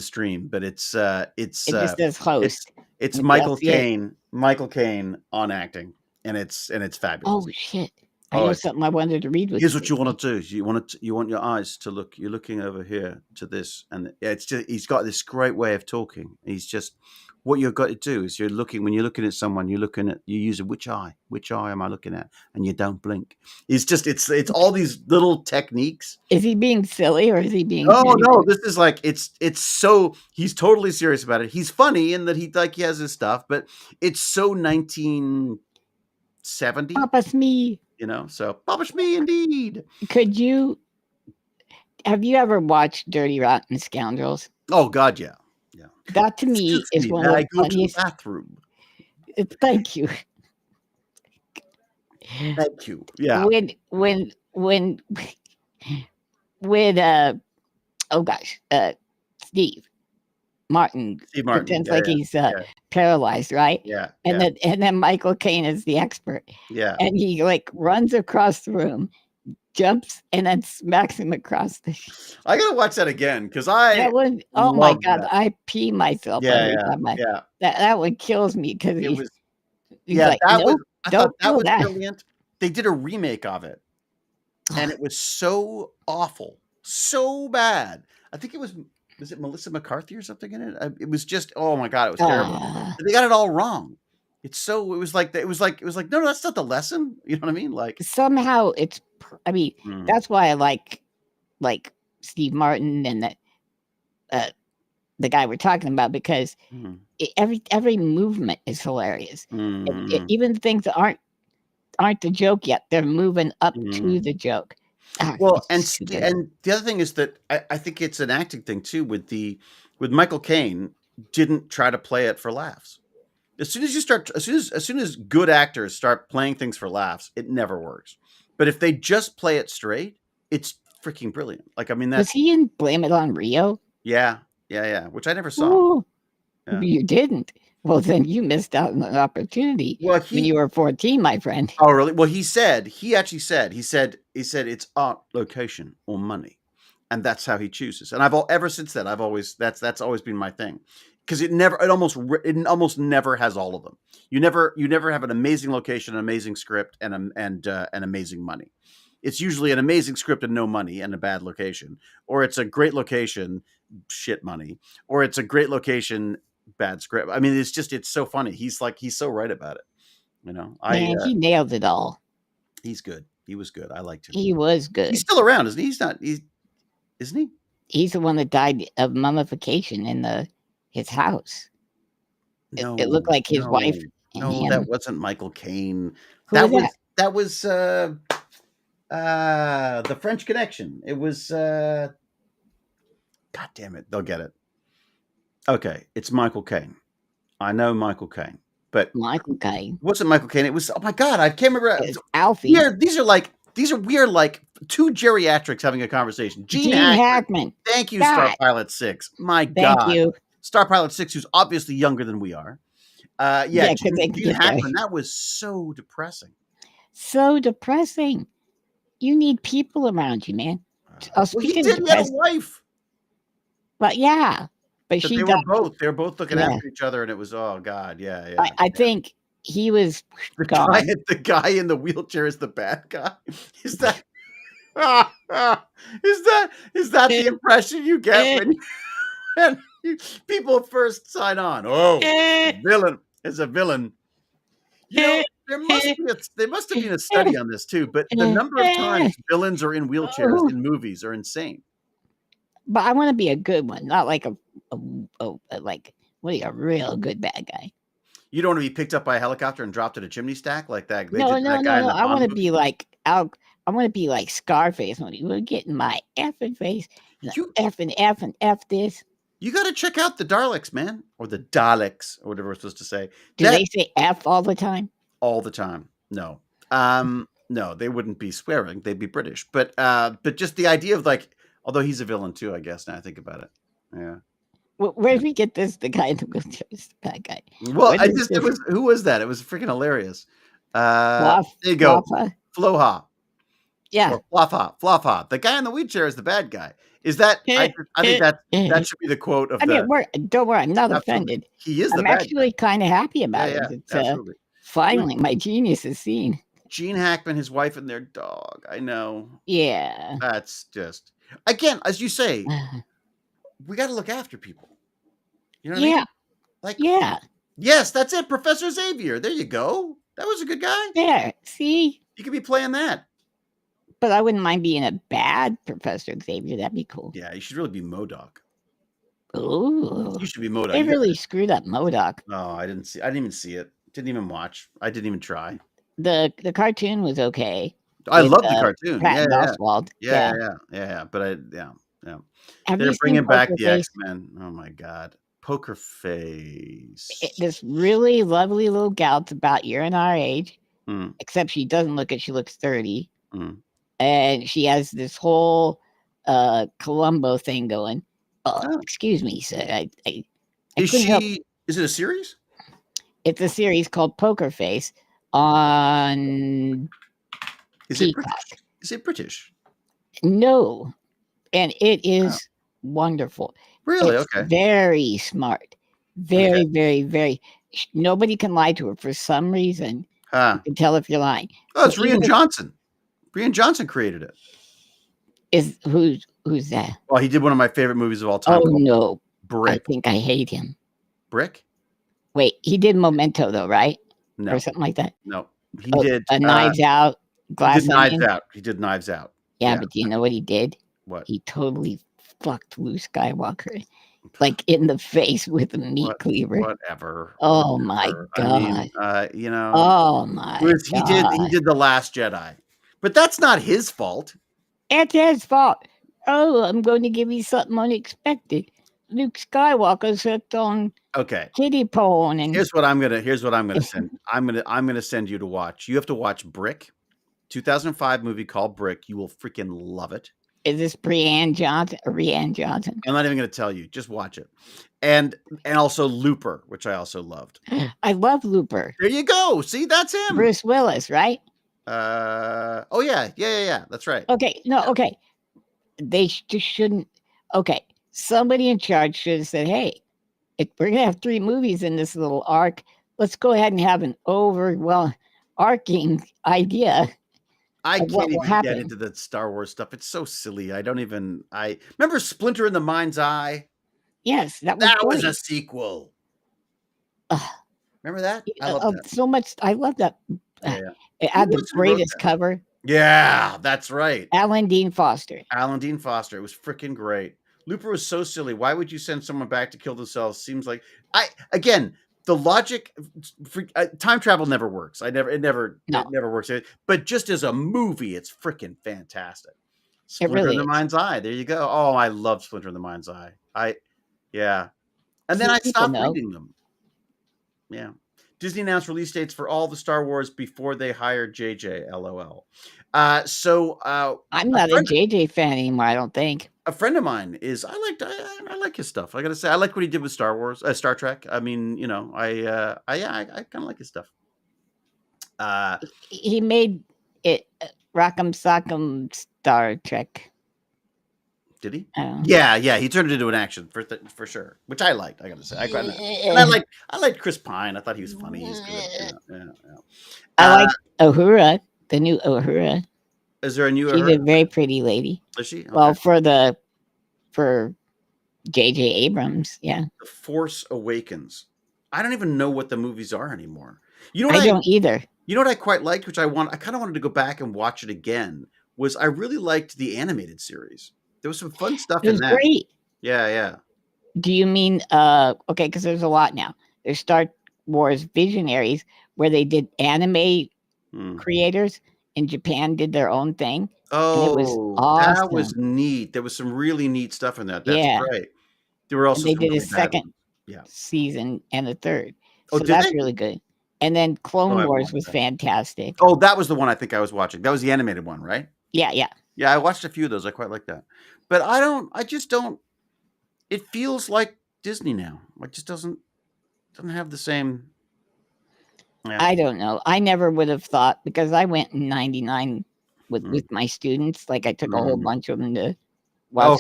stream, but it just says host. It's Michael Caine. Michael Caine on acting, and it's fabulous. Oh shit! I know something I wanted to read with. Here's what you want to do: you want your eyes to look. You're looking over here to this, and it's just he's got this great way of talking. He's just what you've got to do is when you're looking at someone, you use which eye am I looking at, and you don't blink. It's all these little techniques. Is he being silly or is he being? No, this is like it's so he's totally serious about it. He's funny in that he has his stuff, but it's so 1970. Papa's me. So Papa's me indeed. Have you ever watched Dirty Rotten Scoundrels? Oh God, yeah. That to me is one of the funniest. To the bathroom. Thank you. Thank you. Yeah. When Steve Martin pretends like he's paralyzed, right? Yeah. And then Michael Caine is the expert. Yeah. And he like runs across the room, jumps, and then smacks him across the. I gotta watch that again because oh my God, I pee myself every time. That one kills me because he's like, nope, I thought that was brilliant. They did a remake of it, and it was so awful, so bad. I think was it Melissa McCarthy or something in it? It was just, oh my God, it was terrible. They got it all wrong. It was like no, that's not the lesson. You know what I mean? Like somehow it's. I mean, that's why I like Steve Martin and that the guy we're talking about because every movement is hilarious. Even things that aren't the joke yet, they're moving up to the joke. Well, and the other thing is that I think it's an acting thing too. With Michael Caine, didn't try to play it for laughs. As soon as good actors start playing things for laughs, it never works. But if they just play it straight, it's freaking brilliant. Like, I mean, was he in Blame It on Rio? Yeah, which I never saw. Yeah. You didn't. Well, then you missed out on an opportunity when you were 14, my friend. Oh, really? Well, he actually said it's art, location, or money, and that's how he chooses. And ever since then, that's always been my thing. Because it almost never has all of them. You never have an amazing location, an amazing script, and amazing money. it's usually an amazing script and no money and a bad location, or it's a great location, shit money, or it's a great location, bad script. I mean, it's so funny. He's so right about it. You know, Man, he nailed it all. He's good. He was good. I liked him. He was good. He's still around, isn't he? Isn't he? He's the one that died of mummification in his house. No, it looked like his wife. No, that wasn't Michael Caine. Who that was The French Connection. It was God damn it, they'll get it. Okay, it's Michael Caine. I know Michael Caine, but Michael Caine. It wasn't Michael Caine. It was, oh my God, I can't remember. It's Alfie. These are weird, like two geriatrics having a conversation. Gene Hackman. Thank you, God. Star Pilot 6. My God. Thank you. Star Pilot 6, who's obviously younger than we are. Gene Hackman, that was so depressing. So depressing. You need people around you, man. He had a wife. But yeah. But they were both looking after each other, and it was, oh God, yeah. I think he was the guy in the wheelchair is the bad guy. Is that is that the impression you get when people first sign on? Oh, villain is a villain. You know, there must have been a study on this too, but the number of times villains are in wheelchairs in movies are insane. But I want to be a good one, not like a real good bad guy. You don't want to be picked up by a helicopter and dropped in a chimney stack like that. No. I want to be like I want to be like Scarface when he would get in my effing face. F this. You got to check out the Daleks, man, or the Daleks, or whatever we're supposed to say. Do they say F all the time? All the time. No. No, they wouldn't be swearing. They'd be British. But just the idea of like, although he's a villain too, I guess. Now I think about it. Yeah. Well, where did we get this? The guy in the wheelchair is the bad guy. Well, who was that? It was freaking hilarious. There you go. Floha. Yeah. Floha. The guy in the wheelchair is the bad guy. Is that? I think that should be the quote of don't worry, I'm not offended. He is. I'm actually kind of happy about it. It's, absolutely. Finally, my genius is seen. Gene Hackman, his wife, and their dog. I know. Yeah. That's just, again, as you say, we got to look after people. You know what I mean? Like, yeah. Yes, that's it. Professor Xavier. There you go. That was a good guy. There. See? You could be playing that. But I wouldn't mind being a bad Professor Xavier. That'd be cool. Yeah, you should really be MODOK. Ooh. You should be MODOK. They really screwed up MODOK. No, I didn't even see it. Didn't even watch. I didn't even try. The cartoon was okay. I love the cartoon. Yeah. But they're bringing back the X-Men. Oh my God. Poker Face. This really lovely little gal. It's about your and our age. Except she doesn't look it. She looks 30. And she has this whole Columbo thing going. Excuse me, sir. Is it a series? It's a series called Poker Face on Peacock. Is it British? No. And it is wonderful. Really? It's very smart. Very, very, very. Nobody can lie to her for some reason. You can tell if you're lying. Oh, it's Rian Johnson. Rian Johnson created it. Who's that? Well, he did one of my favorite movies of all time. Oh, no. Brick. I think I hate him. Brick? Wait, he did Memento, though, right? No. Or something like that? No. He did... Knives Out, Glass Onion. He did Knives Out. Yeah, but do you know what he did? What? He totally fucked Luke Skywalker. Like in the face with a meat cleaver. Whatever. Oh, my God. I mean, oh, my God. He did The Last Jedi. But that's not his fault. It's his fault. Oh, I'm going to give you something unexpected. Luke Skywalker's hooked on kitty porn, and here's what I'm gonna send. I'm gonna send you to watch. You have to watch Brick, 2005 movie called Brick. You will freaking love it. Is this Rian Johnson? I'm not even gonna tell you. Just watch it, and also Looper, which I also loved. I love Looper. There you go. See, that's him. Bruce Willis, right? Oh yeah. That's right. Okay, no, okay. They just shouldn't. Okay. Somebody in charge should have said, hey, if we're going to have 3 movies in this little arc, let's go ahead and have an overarching idea I Of what can't will even get happen. into the Star Wars stuff. It's so silly. I remember Splinter in the Mind's Eye. Yes, that was That was great. a sequel. Remember that? I love that. So much. I love that. Yeah, yeah. It Who had the was who wrote greatest that? cover. Yeah, that's right. Alan Dean Foster. Alan Dean Foster. It was freaking great. Looper was so silly. Why would you send someone back to kill themselves? Seems like the logic for time travel never works. It never works. But just as a movie, it's freaking fantastic. It Splinter in really the is. Mind's Eye. There you go. Oh, I love Splinter in the Mind's Eye. Yeah. And then Few I people stopped know. reading them. Yeah. Disney announced release dates for all the Star Wars before they hired JJ. LOL. I'm not a JJ fan anymore. I don't think. A friend of mine is. I like his stuff. I gotta say, I like what he did with Star Trek. I mean, I kind of like his stuff. He made it Rock'em Sock'em Star Trek. Did he? Yeah. He turned it into an action for sure, which I liked. I gotta say, I liked Chris Pine. I thought he was funny. He's good. Yeah. I like Uhura, the new Uhura. Is there a new? She's a very pretty lady. Is she? Okay. Well, for J.J. Abrams, yeah. The Force Awakens. I don't even know what the movies are anymore. I don't either. You know what I quite liked, which I kind of wanted to go back and watch it again, was I really liked the animated series. There was some fun stuff in that. Great. Yeah. Do you mean okay, because there's a lot now. There's Star Wars Visionaries where they did anime creators in Japan did their own thing. Oh, and it was awesome. That was neat. There was some really neat stuff in that. That's right. There were also they did a second season and a third. So that's really good. And then Clone Wars was fantastic. Oh, that was the one I think I was watching. That was the animated one, right? Yeah. Yeah, I watched a few of those. I quite like that. But I just don't. It feels like Disney now. It just doesn't have the same. Yeah. I don't know. I never would have thought, because I went in '99 with my students. Like I took a whole bunch of them to watch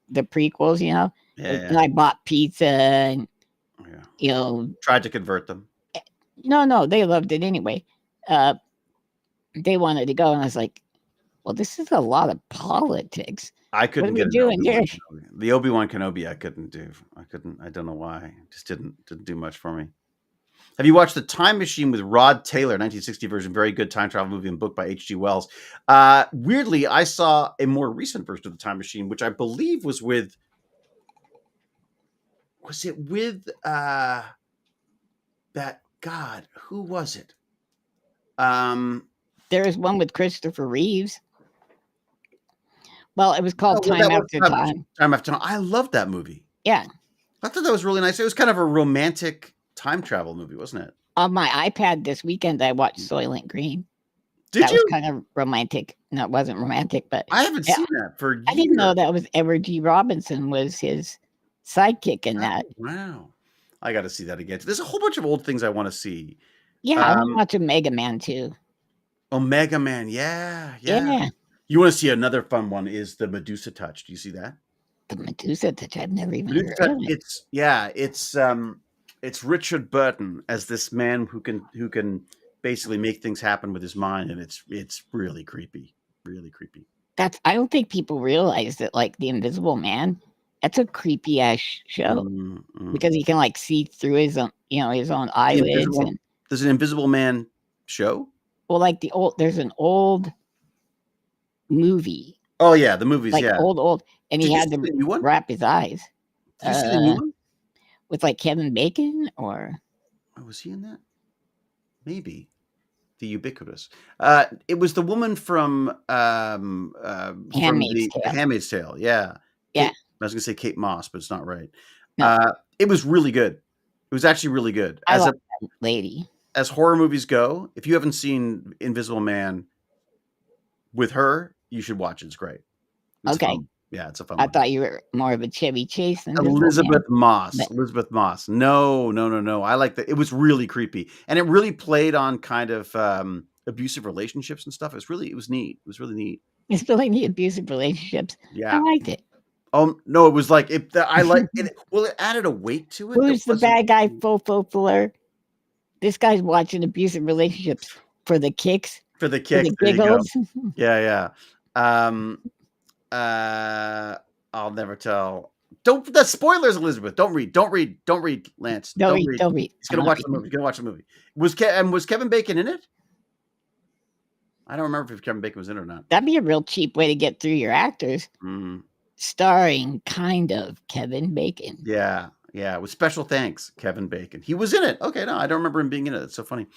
the prequels, Yeah. And I bought pizza and tried to convert them. No, they loved it anyway. They wanted to go, and I was like, "Well, this is a lot of politics." I couldn't get doing here. The Obi-Wan Kenobi. I couldn't do. I don't know why. It just didn't do much for me. Have you watched The Time Machine with Rod Taylor, 1960 version? Very good time travel movie and book by H.G. Wells. Weirdly, I saw a more recent version of The Time Machine, which I believe was with. Was it with that God? Who was it? There is one with Christopher Reeves. Well, it was called Time After Time. Time After Time. I loved that movie. Yeah. I thought that was really nice. It was kind of a romantic time travel movie, wasn't it? On my iPad this weekend, I watched Soylent Green. Did you? Was kind of romantic. No, it wasn't romantic, but I haven't seen that for years. I didn't know that was Edward G. Robinson was his sidekick in that. Wow. I got to see that again. There's a whole bunch of old things I want to see. Yeah, I want to watch Omega Man too. Omega Man, yeah. You want to see another fun one is the Medusa Touch. Do you see that? The Medusa Touch. I've never even heard of it. It's Richard Burton as this man who can basically make things happen with his mind, and it's really creepy. Really creepy. I don't think people realize that, like, the Invisible Man, that's a creepy ass show because he can like see through his own eyelids. There's an Invisible Man show. Well, like there's an old movie. Oh yeah, the movies, like old, and he had to wrap his eyes. Did you see the new one? With like Kevin Bacon, or was he in that? Maybe the Ubiquitous. It was the woman from Handmaid's Tale. Yeah. I was gonna say Kate Moss, but it's not right. No. It was really good. It was actually really good. I love that lady. As horror movies go, if you haven't seen Invisible Man with her, you should watch it. It's great. It's fun. Yeah, it's a fun one. I thought you were more of a Chevy Chase than Elizabeth Moss. Elizabeth Moss. No. I like that. It was really creepy, and it really played on kind of abusive relationships and stuff. It was neat. It was really neat. It's really neat, abusive relationships. Yeah, I liked it. No, it was like I like it. Well, it added a weight to it. Who's the bad guy? Fuller. This guy's watching abusive relationships for the kicks. For the For kicks, the there you go. giggles. Yeah. I'll never tell. Don't the spoilers, Elizabeth. Don't read, Lance. Don't read. Don't read. He's gonna watch the movie. He's gonna watch the movie. Was Kevin Bacon in it? I don't remember if Kevin Bacon was in it or not. That'd be a real cheap way to get through your actors. Starring kind of Kevin Bacon. Yeah. With special thanks, Kevin Bacon. He was in it. Okay, no, I don't remember him being in it. It's so funny.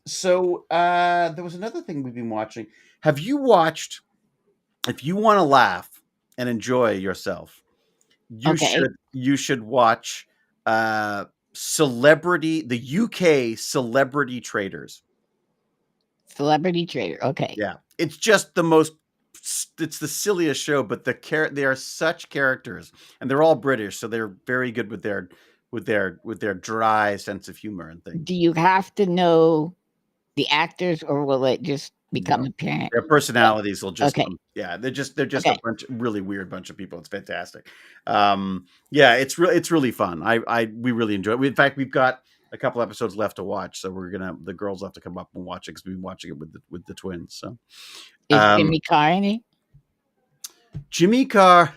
So there was another thing we've been watching. Have you watched? If you want to laugh and enjoy yourself, you should watch the UK Celebrity Traders. Celebrity Trader. Okay. Yeah, it's just it's the silliest show, but they are such characters, and they're all British, so they're very good with their dry sense of humor and things. Do you have to know the actors, or will it just become apparent? Their personalities will just they're just a really weird bunch of people. It's fantastic. It's really fun. We really enjoy it. In fact, we've got a couple episodes left to watch, so the girls have to come up and watch it because we've been watching it with the twins. So is Jimmy Carr in it? Jimmy Carr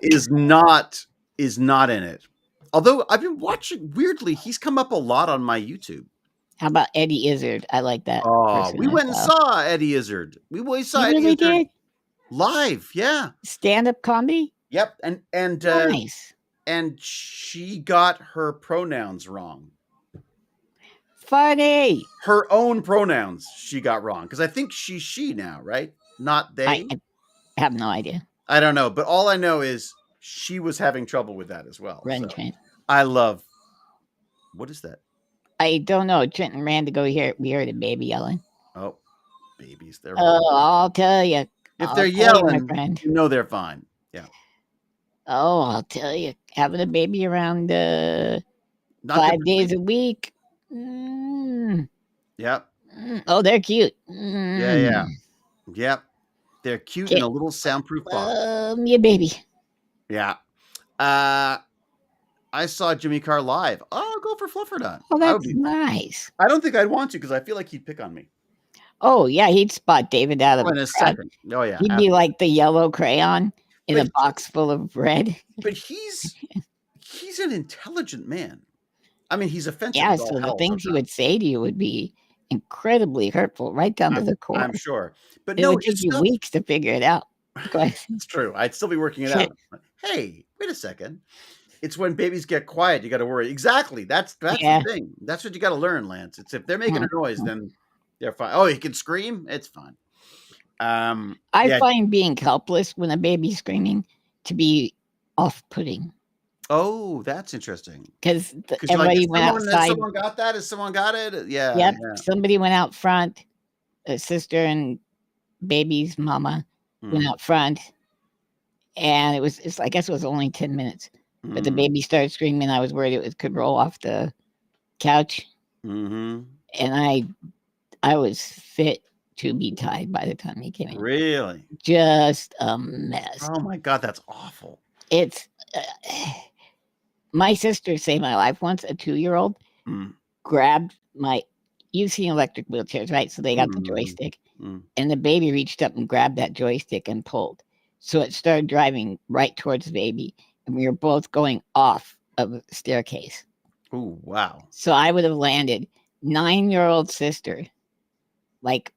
is not in it. Although I've been watching, weirdly, he's come up a lot on my YouTube. How about Eddie Izzard? I like that. Oh, we went and saw Eddie Izzard. We saw Eddie Izzard did? Live. Yeah, stand-up comedy. Yep, and nice. And she got her pronouns wrong. Funny. Her own pronouns she got wrong because I think she's she now, right? Not they. I have no idea. I don't know, but all I know is she was having trouble with that as well. So. I love. What is that? I don't know. Trenton ran to go here. We heard a baby yelling. Oh, babies! They're. I'll tell you. If they're yelling, you know they're fine. Yeah. Oh, I'll tell you. Having a baby around 5 days a week. Yep. Oh, they're cute. Yeah. Yep. They're cute in a little soundproof box. Yeah, baby. Yeah. I saw Jimmy Carr live. Oh, I'll go for Flufferdon. Oh, that's nice. I don't think I'd want to because I feel like he'd pick on me. Oh, yeah. He'd spot David out of in a second. Oh, yeah. He'd be like the yellow crayon in a box full of red. But he's an intelligent man. I mean, he's offensive. Yeah, so the things he would say to you would be incredibly hurtful, right down to the core. I'm sure. But it would take you weeks to figure it out. It's true. I'd still be working it out. Hey, wait a second. It's when babies get quiet, you got to worry. Exactly. That's the thing. That's what you got to learn, Lance. It's if they're making a noise, then they're fine. Oh, he can scream. It's fine. I find being helpless when a baby's screaming to be off-putting. Oh, that's interesting. Because everybody went outside. Someone got that? Has someone got it? Yeah. Yep. Yeah. Somebody went out front. A sister and baby's mama went out front. And I guess it was only 10 minutes. But the baby started screaming. I was worried it could roll off the couch. And I was fit to be tied by the time he came in. Really? Just a mess. Oh my God, that's awful. It's my sister saved my life once. A 2-year-old grabbed you've seen electric wheelchairs, right? So they got the joystick. And the baby reached up and grabbed that joystick and pulled. So it started driving right towards the baby. And we were both going off of a staircase. Oh, wow. So I would have landed. 9-year-old sister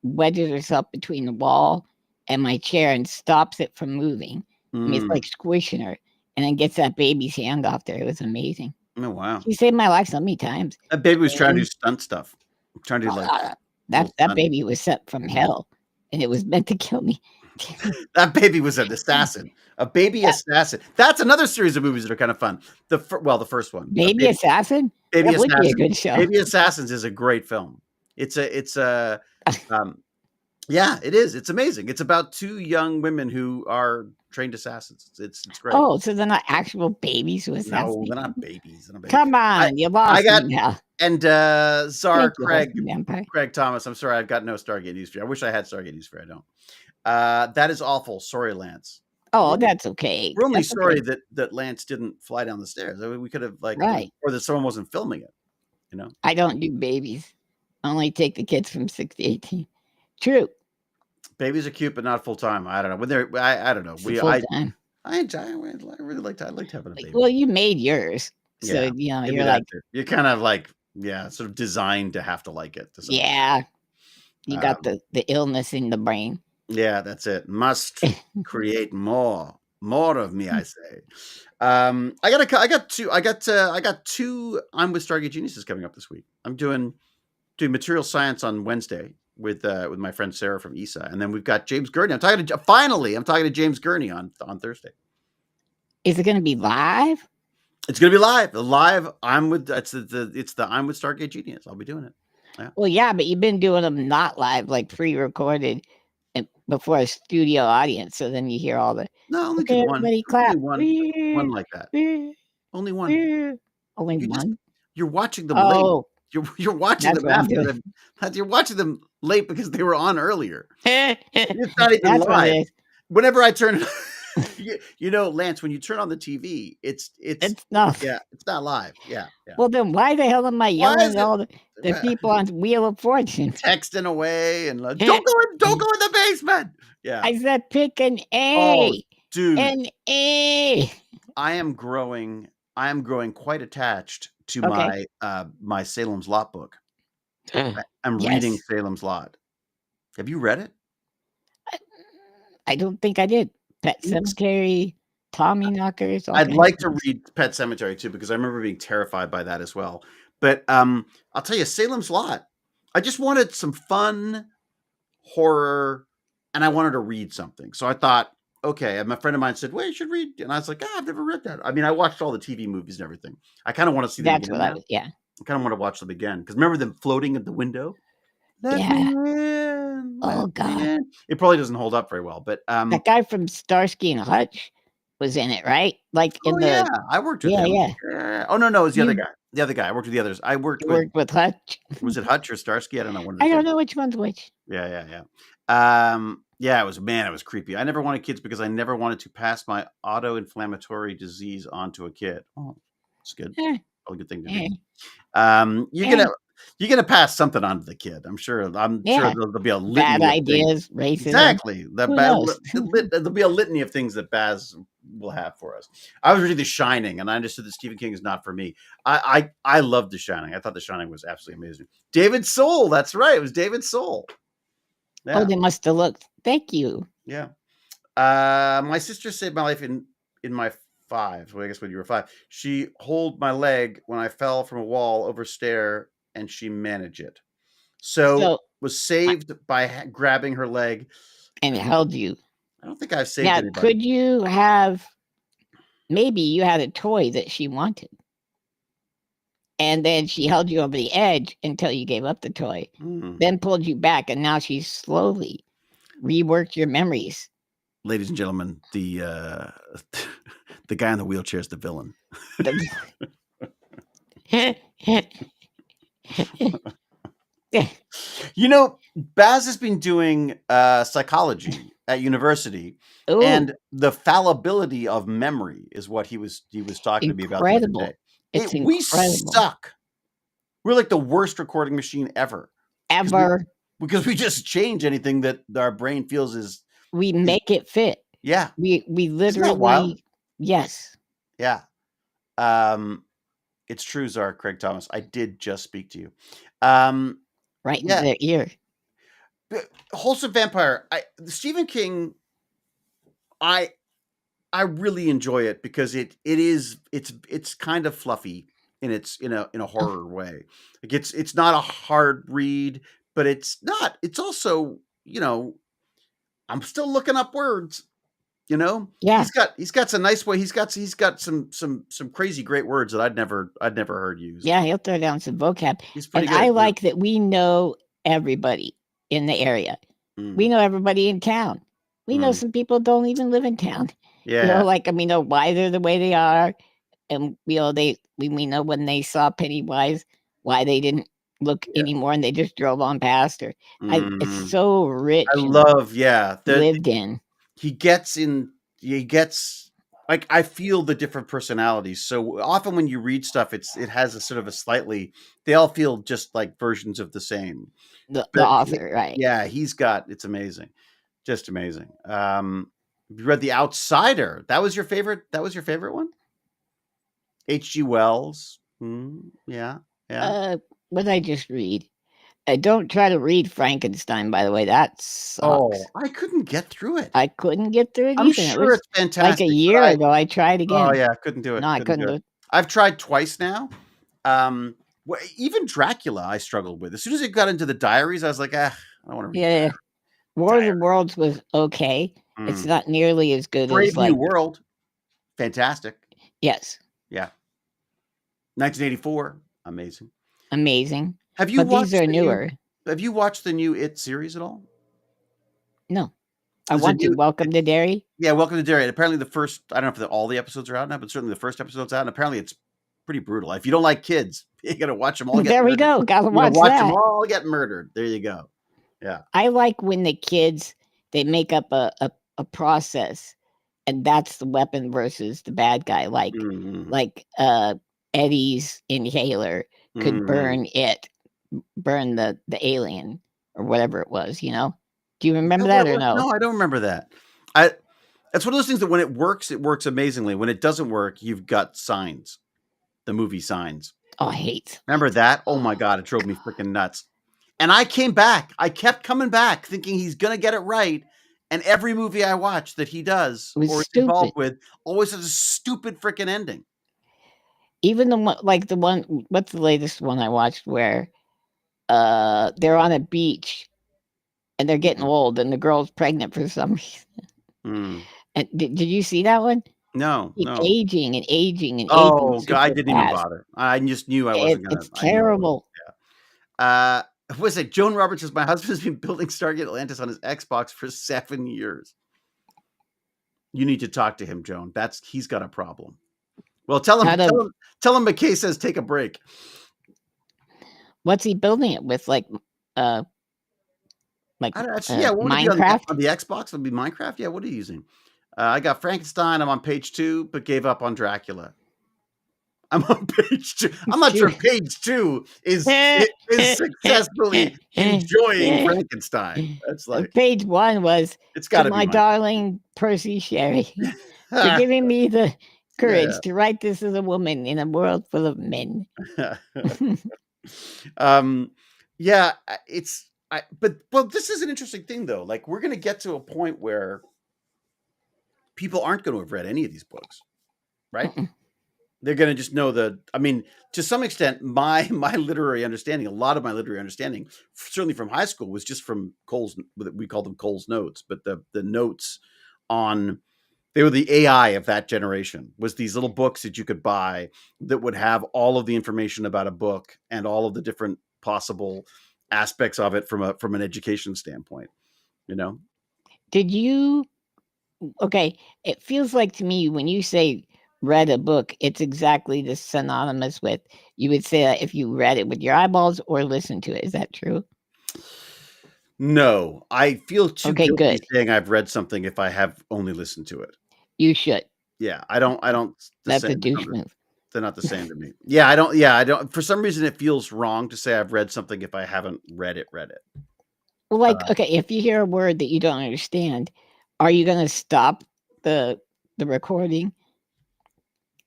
wedges herself between the wall and my chair and stops it from moving. I mean, it's like squishing her and then gets that baby's hand off there. It was amazing. Oh, wow. She saved my life so many times. That baby was trying to do stunt stuff. Trying to do that baby was set from hell and it was meant to kill me. That baby was an assassin. A baby assassin. That's another series of movies that are kind of fun. The first one. Baby Assassin? Baby that Assassin. Would be a good show. Baby Assassins is a great film. It is. It's amazing. It's about 2 young women who are trained assassins. It's great. Oh, so they're not actual babies who assassinate? No, they're not babies. Come on, you lost me now. And Czar Craig Thomas. I'm sorry, I've got no Stargate News for you. I wish I had Stargate News for you. I don't. That is awful. Sorry, Lance. Oh, that's okay. We're only sorry that Lance didn't fly down the stairs. I mean, we could have or that someone wasn't filming it. I don't do babies. Only take the kids from 6 to 18. True. Babies are cute, but not full time. I don't know. When they're, I don't know. Full time. I enjoy. I really liked. I liked having a baby. Well, you made yours, so Yeah, you know maybe you're like, you're kind of like, yeah, sort of designed to have to like it. To some yeah, extent. you got the illness in the brain. Yeah, that's it. Must create more of me. I say. I got two. I'm with Stargate Geniuses coming up this week. I'm doing material science on Wednesday with my friend Sarah from ESA, and then we've got James Gurney. I'm talking to James Gurney on Thursday. Is it going to be live? It's going to be live. Live. I'm with I'm with Stargate Genius. I'll be doing it. Yeah. Well, yeah, but you've been doing them not live, like pre-recorded before a studio audience. So then you hear all the only do one. Everybody clap. One like that. Only one. Only one. You're watching them late. You're watching them after you're watching them late because they were on earlier. It's not even live. Whenever I turn, Lance, when you turn on the TV, it's not. Yeah, it's not live. Yeah. Well, then why the hell am I yelling at all the people on Wheel of Fortune texting away and like, don't go in the basement? Yeah, I said pick an A. Oh, dude, an A. I am growing quite attached to my my Salem's Lot book. I'm reading Salem's Lot. Have you read it? I don't think I did. Pet Cemetery, Tommy Knockers. I'd like to read Pet Cemetery too, because I remember being terrified by that as well. But I'll tell you, Salem's Lot. I just wanted some fun horror, and I wanted to read something. So I thought, okay. And my friend of mine said, "Well, you should read," and I was like, "I've never read that." I mean, I watched all the TV movies and everything. I kind of want to see them again. I kind of want to watch them again because remember them floating at the window. Let me in. Oh God! It probably doesn't hold up very well, but that guy from Starsky and Hutch was in it, right? Like in yeah, I worked with him. Yeah. Oh no, it was the other guy. The other guy. I worked with the others. I worked with Hutch. Was it Hutch or Starsky? I don't know. I don't know which one's which. Yeah. Yeah, it was creepy. I never wanted kids because I never wanted to pass my auto-inflammatory disease on to a kid. Oh, it's good. Probably a good thing to do. You're gonna pass something on to the kid. I'm sure. Sure there'll be a litany bad of ideas, racism. Exactly. There'll be a litany of things that Baz will have for us. I was reading The Shining, and I understood that Stephen King is not for me. I loved The Shining. I thought The Shining was absolutely amazing. David Soul. That's right. It was David Soul. Yeah. Oh, they must have looked. Thank you. Yeah. My sister saved my life in my 5. So I guess when you were 5, she held my leg when I fell from a wall over stair, and she managed it. So was saved by grabbing her leg and held you. I don't think I've saved anybody. Could you have? Maybe you had a toy that she wanted, and then she held you over the edge until you gave up the toy, then pulled you back, and now she's slowly reworked your memories. Ladies and gentlemen, the guy in the wheelchair is the villain. Baz has been doing psychology at university, and the fallibility of memory is what he was talking to me about the other day. We suck. We're like the worst recording machine ever. Because we just change anything that our brain feels is. We make it fit. Yeah. We literally. Yes. Yeah. It's true, Czar Craig Thomas. I did just speak to you. Right in the ear. Wholesome Vampire. Stephen King. I really enjoy it because it's kind of fluffy in a horror way. Like it's not a hard read, but it's not. It's also I'm still looking up words. Yeah. He's got some nice way. He's got some crazy great words that I'd never heard used. Yeah, he'll throw down some vocab. He's pretty good. I like that we know everybody in the area. We know everybody in town. We know some people don't even live in town. Yeah. We know why they're the way they are, and we know when they saw Pennywise why they didn't look anymore and they just drove on past. It's so rich. I love lived in. He gets like I feel the different personalities. So often when you read stuff, it has a sort of a slightly. They all feel just like versions of the same. The But author, right? yeah, it's amazing, just amazing. You read The Outsider. That was your favorite. That was your favorite one. H.G. Wells. Yeah, yeah. What did I just read? Don't try to read Frankenstein, by the way. That sucks. Oh, I couldn't get through it. I couldn't get through it I'm either. It sure was it's like a fantastic, but year ago. I tried oh again. yeah, I couldn't do it. No, I Couldn't couldn't do do it. it. I've tried twice now. Even Dracula, I struggled with. As soon as it got into the diaries, I was like, I don't want to read Yeah, War of the Worlds was okay. It's diary. not nearly as good Brave as New like World, fantastic. yes, Yeah, 1984, amazing. amazing. Have you But these watched are the new? newer. Have you watched the new It series at all? No, I There's a want to. new. Welcome to Derry. Yeah, Welcome to Derry. And apparently, the first. I don't know if all the episodes are out now, but certainly the first episode's out. And apparently, it's pretty brutal. If you don't like kids, you got to watch them all get There we murdered. go. Gotta You got to watch watch them that. all get murdered. There you go. Yeah. I like when the kids they make up a process, and that's the weapon versus the bad guy. Like Eddie's inhaler could burn the alien or whatever it was. You know? Do you Is remember what that it or was? no? No, I don't remember that. I. That's one of those things that when it works amazingly. When it doesn't work, you've got Signs, the movie Signs. Oh, I hate. Remember that? Oh my God, it drove me freaking nuts. And I came back. I kept coming back thinking he's going to get it right. And every movie I watch that he does It was or is stupid. involved with always has a stupid freaking ending. Even the one, like the one, what's the latest one I watched where they're on a beach and they're getting old and the girl's pregnant for some reason. And did you see that one? No. Aging and aging and aging. Oh, God, I super didn't even fast. bother. I just knew I wasn't going to. It's terrible. Was it Joan Roberts says, my husband has been building Stargate Atlantis on his Xbox for 7 years. You need to talk to him, Joan. He's got a problem. Well, tell him McKay says take a break. What's he building it with? Like Minecraft? On the Xbox? It'll be Minecraft? Yeah, what are you using? I got Frankenstein. I'm on page 2, but gave up on Dracula. I'm on page 2. I'm not sure page 2 is successfully enjoying Frankenstein. That's like page 1 was it's got to my darling Percy Shelley for giving me the courage to write this as a woman in a world full of men. But this is an interesting thing though. Like we're going to get to a point where people aren't going to have read any of these books, right? They're going to just know to some extent, my literary understanding, a lot of my literary understanding, certainly from high school, was just from Cole's. We call them Cole's notes, but the notes they were the AI of that generation. Was these little books that you could buy that would have all of the information about a book and all of the different possible aspects of it from an education standpoint. You know? Did you? Okay, it feels like to me when you say read a book, it's exactly the synonymous with you would say that if you read it with your eyeballs or listened to it. Is that true? No, I feel too guilty saying I've read something if I have only listened to it. You should. Yeah, I don't. That's a douche move. They're not the same to me. Yeah, I don't. Yeah, I don't. For some reason, it feels wrong to say I've read something if I haven't read it. Well, like, okay, if you hear a word that you don't understand, are you going to stop the recording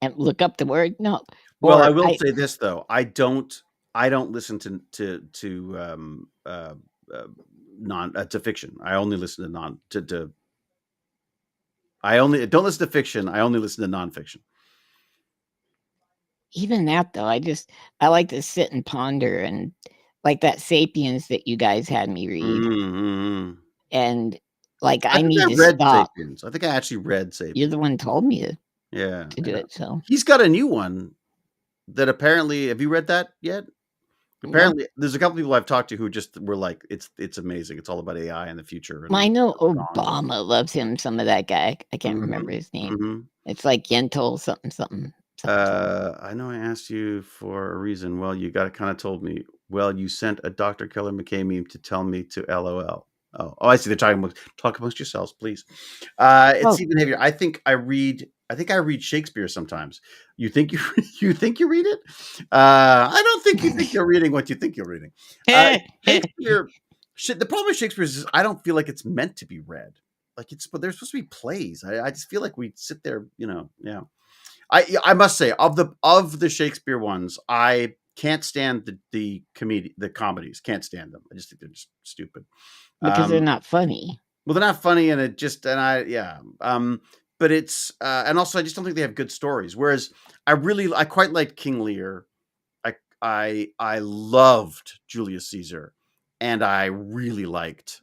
and look up the word? No. Well, I will say this though. I don't listen to fiction. I only listen to I don't listen to fiction. I only listen to nonfiction. Even that though, I like to sit and ponder, and like that Sapiens that you guys had me read. And like I need to stop. Sapiens. I think I actually read Sapiens. You're the one who told me to. Yeah. To do it. So he's got a new one that apparently. Have you read that yet? Apparently, there's a couple people I've talked to who just were like, "It's amazing. It's all about AI in the future." I know Obama loves him. Some of that guy, I can't remember his name. It's like Yentl something. I know I asked you for a reason. Well, you kind of told me. Well, you sent a Dr. Keller McKay meme to tell me to LOL. Oh, I see. They're talk amongst yourselves, please. It's Stephen Behavior. I think I read I think I read Shakespeare sometimes. You think you you think you read it? I don't think you think you're reading what you think you're reading. Shakespeare. The problem with Shakespeare is I don't feel like it's meant to be read. Like but they're supposed to be plays. I just feel like we sit there, yeah. I must say of the Shakespeare ones, I can't stand the comedies. Can't stand them. I just think they're just stupid. Because they're not funny. Well, they're not funny, and but it's and also I just don't think they have good stories. Whereas I quite liked King Lear. I loved Julius Caesar, and I really liked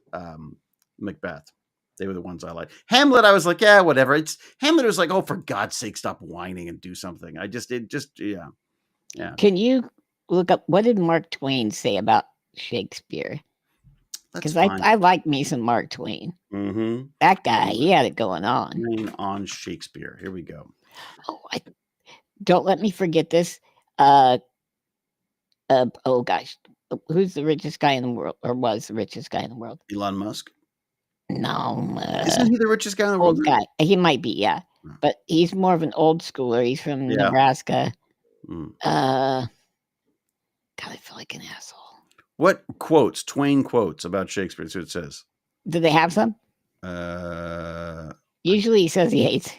Macbeth. They were the ones I liked. Hamlet, I was like, yeah, whatever. Hamlet was like, oh, for God's sake, stop whining and do something. Yeah. Can you look up what did Mark Twain say about Shakespeare? Because I like me some Mark Twain. Mm-hmm. That guy, he had it going on. On Shakespeare. Here we go. Oh, don't let me forget this. Oh gosh, who's the richest guy in the world, or was the richest guy in the world? Elon Musk. No, isn't he the richest guy in the world? Old guy. He might be, yeah, but he's more of an old schooler. He's from Nebraska. God, I feel like an asshole. What quotes? Twain quotes about Shakespeare. That's what it says. Do they have some? Usually he says he hates.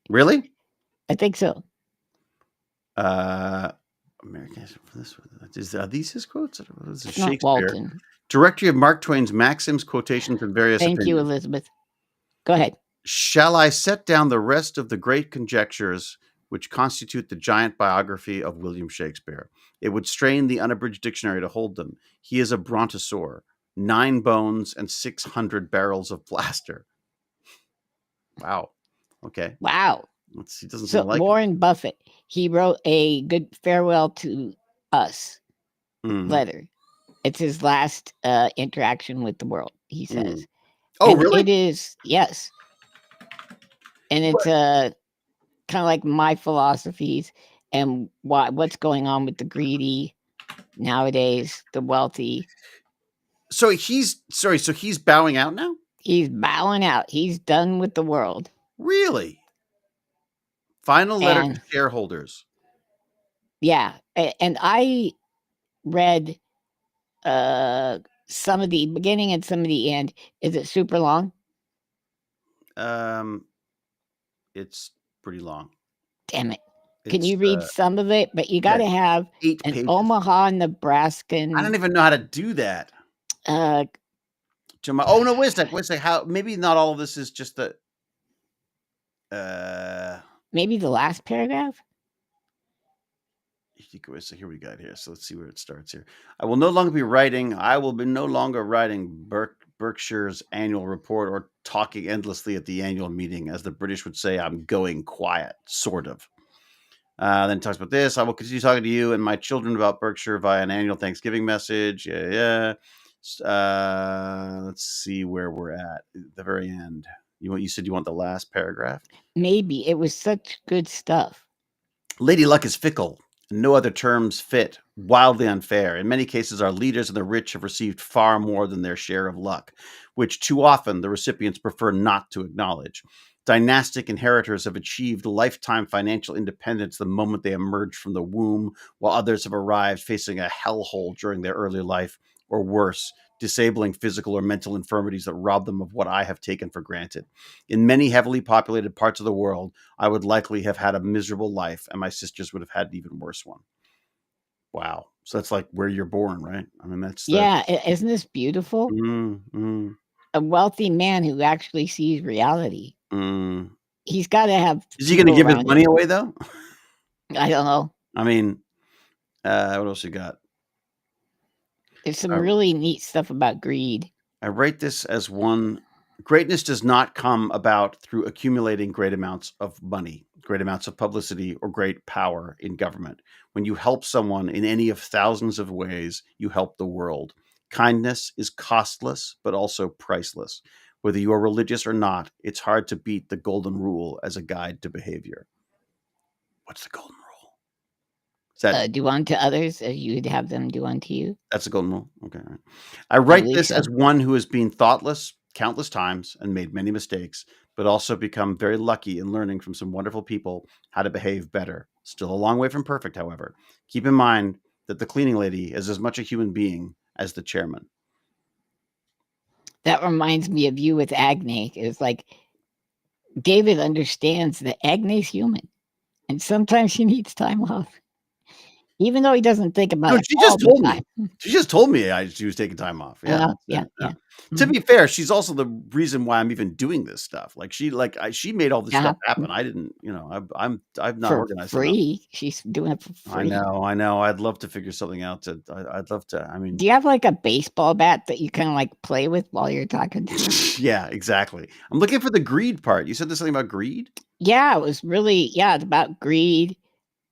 Really? I think so. American are these his quotes? This is Shakespeare. Walton. Directory of Mark Twain's maxims, quotations, and various Thank opinions. you, Elizabeth. Go ahead. Shall I set down the rest of the great conjectures which constitute the giant biography of William Shakespeare? It would strain the unabridged dictionary to hold them. He is a brontosaur, 9 bones and 600 barrels of plaster. Wow. Okay. Wow. He doesn't seem like Warren Buffett, he wrote a good farewell to us letter. It's his last interaction with the world, he says. Oh, really? It is, yes. And it's kind of like my philosophies and what's going on with the greedy nowadays, the wealthy. So he's bowing out now? He's bowing out. He's done with the world. Really? Final letter to shareholders. Yeah. And I read some of the beginning and some of the end. Is it super long? It's pretty long. Damn it. Can you read some of it? But you got to have 8 an pages. Omaha, Nebraskan. I don't even know how to do that. Oh no! Wait a sec. How? Maybe not all of this is just the. Maybe the last paragraph. So here we got here. So let's see where it starts here. I will no longer be writing. I will be no longer writing Berkshire's annual report or talking endlessly at the annual meeting, as the British would say. I'm going quiet, sort of. Then it talks about this. I will continue talking to you and my children about Berkshire via an annual Thanksgiving message. Yeah. Let's see where we're at the very end. You said you want the last paragraph? Maybe. It was such good stuff. Lady Luck is fickle. No other terms fit. Wildly unfair. In many cases, our leaders and the rich have received far more than their share of luck, which too often the recipients prefer not to acknowledge. Dynastic inheritors have achieved lifetime financial independence the moment they emerge from the womb, while others have arrived facing a hellhole during their early life, or worse, disabling physical or mental infirmities that rob them of what I have taken for granted. In many heavily populated parts of the world, I would likely have had a miserable life, and my sisters would have had an even worse one. Wow. So that's like where you're born, right? I mean, that's... Yeah, isn't this beautiful? A wealthy man who actually sees reality. He's got to have... Is he going to give his money away, though? I don't know. I mean, what else you got? There's some really neat stuff about greed. I write this as one. Greatness does not come about through accumulating great amounts of money, great amounts of publicity, or great power in government. When you help someone in any of thousands of ways, you help the world. Kindness is costless, but also priceless. Whether you are religious or not, it's hard to beat the golden rule as a guide to behavior. What's the golden rule? Do unto others as you'd have them do unto you. That's the golden rule. Okay. Right. I write this as one who has been thoughtless, countless times and made many mistakes, but also become very lucky in learning from some wonderful people how to behave better. Still a long way from perfect, however. Keep in mind that the cleaning lady is as much a human being as the chairman. That reminds me of you with Agni. It's like David understands that Agni's human, and sometimes she needs time off, even though he doesn't think about it She all just the told me. time. She just told me she was taking time off. Yeah, Yeah. To Mhm. be fair, she's also the reason why I'm even doing this stuff. Like she made all this stuff happen. I didn't, I've not For organized enough. free. She's doing it for free. I know. I'd love to figure something out. I'd love to. I mean, Do you have like a baseball bat that you kind of like play with while you're talking to her? yeah, exactly. I'm looking for the greed part. You said there's something about greed? Yeah, it was really, it's about greed.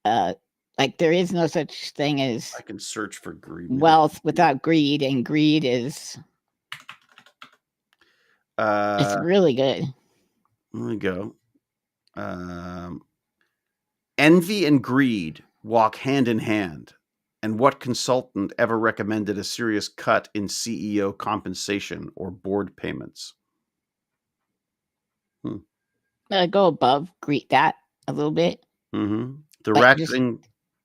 Like there is no such thing as I can search for greed. wealth without greed, and greed is it's really good. There we go. Envy and greed walk hand in hand. And what consultant ever recommended a serious cut in CEO compensation or board payments? Go above greed that a little bit. The ratcheting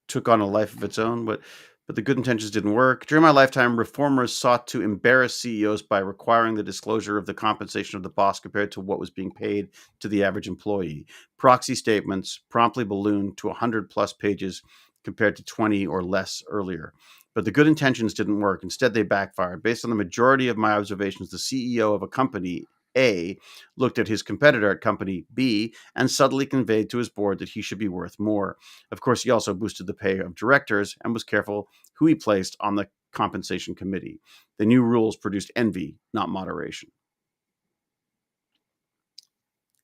took on a life of its own, but the good intentions didn't work. During my lifetime, reformers sought to embarrass CEOs by requiring the disclosure of the compensation of the boss compared to what was being paid to the average employee. Proxy statements promptly ballooned to 100+ pages compared to 20 or less earlier. But the good intentions didn't work. Instead, they backfired. Based on the majority of my observations, the CEO of a company A looked at his competitor at company B and subtly conveyed to his board that he should be worth more. Of course, he also boosted the pay of directors and was careful who he placed on the compensation committee. The new rules produced envy, not moderation.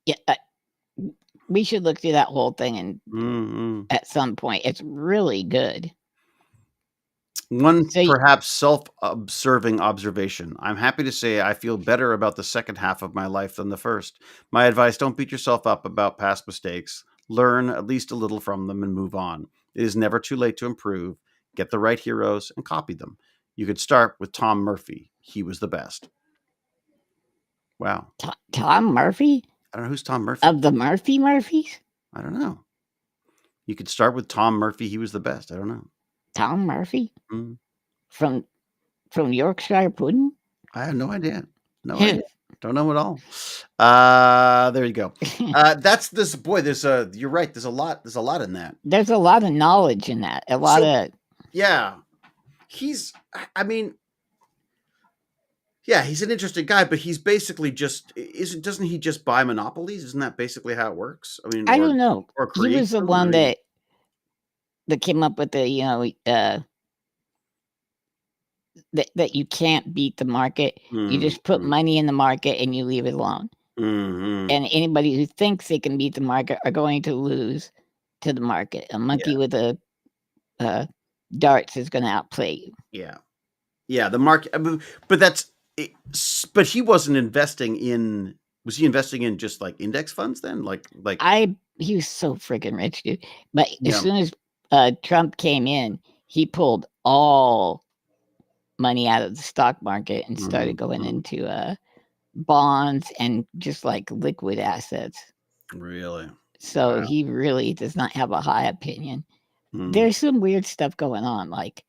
Yeah, we should look through that whole thing and at some point. It's really good. One perhaps self-observing observation. I'm happy to say I feel better about the second half of my life than the first. My advice, don't beat yourself up about past mistakes. Learn at least a little from them and move on. It is never too late to improve. Get the right heroes and copy them. You could start with Tom Murphy. He was the best. Wow. Tom Murphy? I don't know who's Tom Murphy. Of the Murphys? I don't know. You could start with Tom Murphy. He was the best. I don't know. Tom Murphy? Mm. From Yorkshire Pudding? I have no idea. No idea. Don't know at all. There you go. That's this. Boy, you're right. There's a lot in that. There's a lot of knowledge in that. Yeah. He's an interesting guy, but he's basically doesn't he just buy monopolies? Isn't that basically how it works? I mean, I don't know. Or he was the one that came up with the, that you can't beat the market. You just put money in the market and you leave it alone. And anybody who thinks they can beat the market are going to lose to the market. A monkey with a darts is going to outplay you. Yeah. The market, but he wasn't investing in. Was he investing in just like index funds then? He was so freaking rich, dude. But as soon as Trump came in, he pulled all money out of the stock market and started going into bonds and just like liquid assets. Really? So he really does not have a high opinion. There's some weird stuff going on. Like,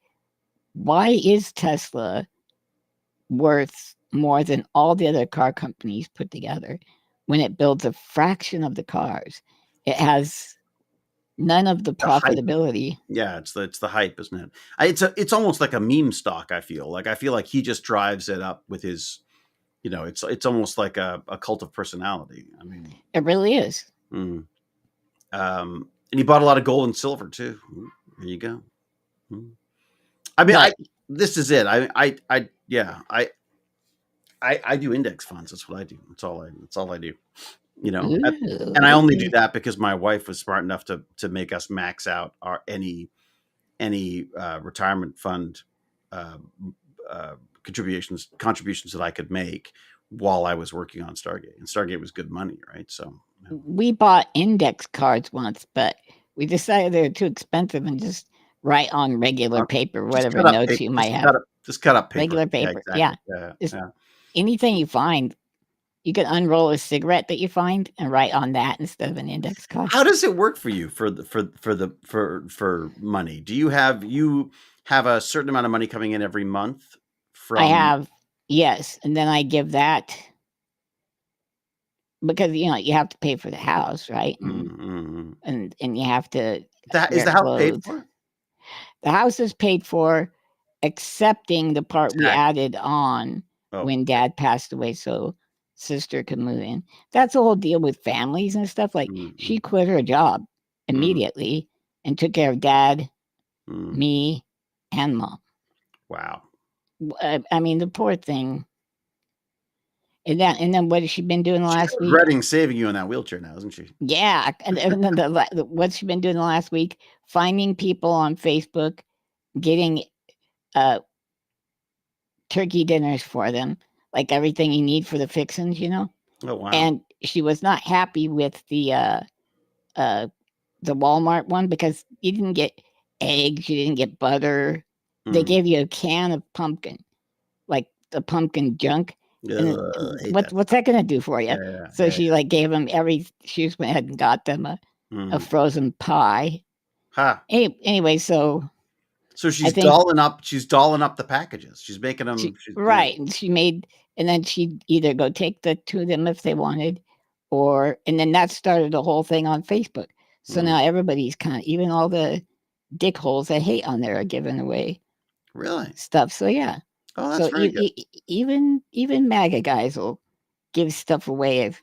why is Tesla worth more than all the other car companies put together when it builds a fraction of the cars? It has none of the profitability. Yeah, it's the hype, isn't it? It's almost like a meme stock. I feel like he just drives it up with his, it's almost like a cult of personality. I mean, it really is. And he bought a lot of gold and silver too. There you go. I mean, this is it. I do index funds. That's what I do. That's all I do. And I only do that because my wife was smart enough to make us max out any retirement fund contributions that I could make while I was working on Stargate. And Stargate was good money, right? So we bought index cards once, but we decided they're too expensive and just write on regular paper, whatever notes you might have. Just cut up paper. Regular paper. Yeah, exactly. Anything you find, You can unroll a cigarette that you find and write on that instead of an index card. How does it work for you for money? Do you have a certain amount of money coming in every month I from? have, yes, and then I give that because you have to pay for the house, right? And you have to Is the house paid for? The house is paid for, excepting the part we added on when Dad passed away, so sister could move in. That's the whole deal with families and stuff. Like she quit her job immediately and took care of Dad, me, and Mom. Wow. I mean, the poor thing. And then what has she been doing the last week? Regretting saving you in that wheelchair now, isn't she? Yeah, and then what's she been doing the last week? Finding people on Facebook, getting turkey dinners for them, like everything you need for the fixins, Oh wow! And she was not happy with the Walmart one because you didn't get eggs, you didn't get butter. They gave you a can of pumpkin, like the pumpkin junk. And what's that going to do for you? So she gave them she just went ahead and got them a frozen pie. Anyway, so she's dolling up the packages. She's making them right. And she made, and then she'd either go take to them if they wanted, and then that started the whole thing on Facebook. So now everybody's even all the dickholes that hate on there are giving away stuff. So yeah. Oh, that's very good. Even MAGA guys will give stuff away if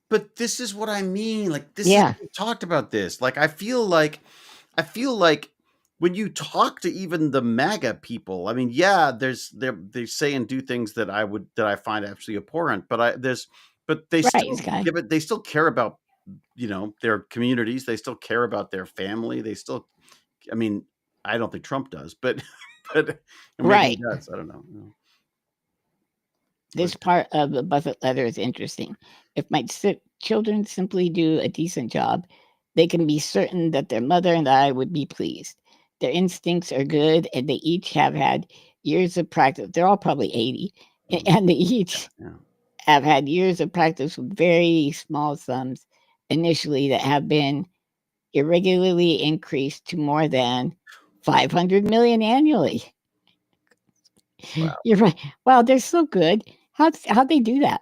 But this is what I mean. Like this is, we talked about this. Like I feel like when you talk to even the MAGA people, I mean, yeah, they say and do things that I find absolutely abhorrent, but they still care about their communities. They still care about their family. They still, I mean, I don't think Trump does, but maybe he does. I don't know. This part of the Buffett letter is interesting. If my children simply do a decent job, they can be certain that their mother and I would be pleased. Their instincts are good, and they each have had years of practice. They're all probably 80, and they each have had years of practice with very small sums initially that have been irregularly increased to more than 500 million annually. Wow. You're right. Wow, they're so good. How'd they do that?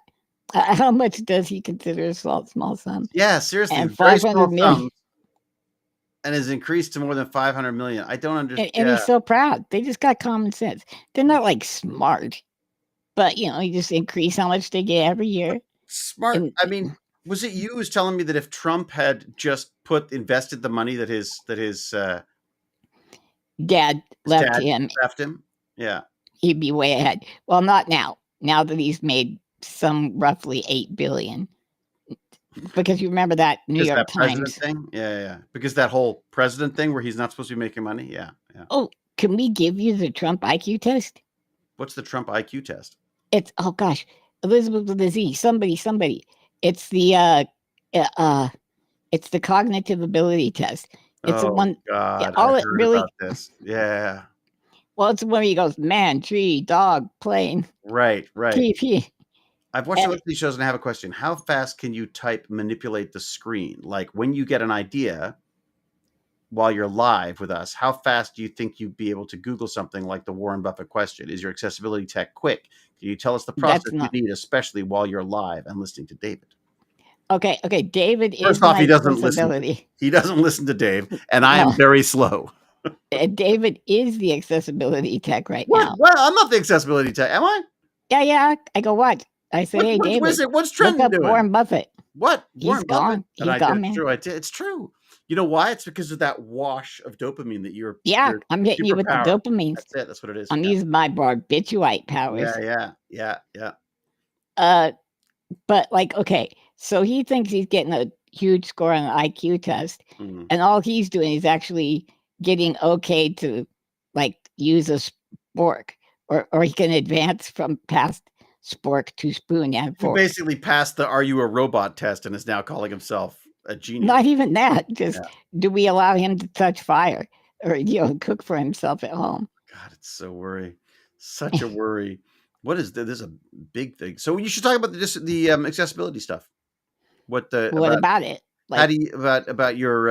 How much does he consider a small sum? Yeah, seriously, and 500 million. And has increased to more than 500 million. I don't understand. And he's so proud. They just got common sense. They're not smart, but you just increase how much they get every year. Smart. I mean, was it you who was telling me that if Trump had just invested the money that his dad left him, yeah, he'd be way ahead. Well, not now. Now that he's made some roughly $8 billion. Because you remember that New York Times thing? Yeah. Because that whole president thing where he's not supposed to be making money? Yeah. Oh, can we give you the Trump IQ test? What's the Trump IQ test? It's, oh gosh, Elizabeth with a Z. Somebody. It's the cognitive ability test. It's the one. God, I heard about this. Yeah. Well, it's the one where he goes, man, tree, dog, plane. Right. TV. I've watched a lot of these shows and I have a question. How fast can you manipulate the screen? Like when you get an idea while you're live with us, how fast do you think you'd be able to Google something like the Warren Buffett question? Is your accessibility tech quick? Can you tell us the process you need, especially while you're live and listening to David? Okay. David First off, he doesn't listen. He doesn't listen to Dave, and I am very slow. David is the accessibility tech now. Well, I'm not the accessibility tech, am I? Yeah. I go, what? I say, hey, David. What's trending doing? Warren Buffett. What? He's gone. He's gone, man. It's true. You know why? It's because of that wash of dopamine that you're. Yeah, I'm hitting you with the dopamine. That's it. That's what it is. I'm using my barbiturate powers. Yeah. But okay, so he thinks he's getting a huge score on the IQ test, and all he's doing is actually getting okay to use a spork, or he can advance from past spork to spoon and fork. He basically passed the "Are you a robot?" test and is now calling himself a genius. Not even that. Just do we allow him to touch fire or cook for himself at home? God, it's so worry. Such a worry. What is this? Is a big thing. So you should talk about the accessibility stuff. What about it? Like, how do you about your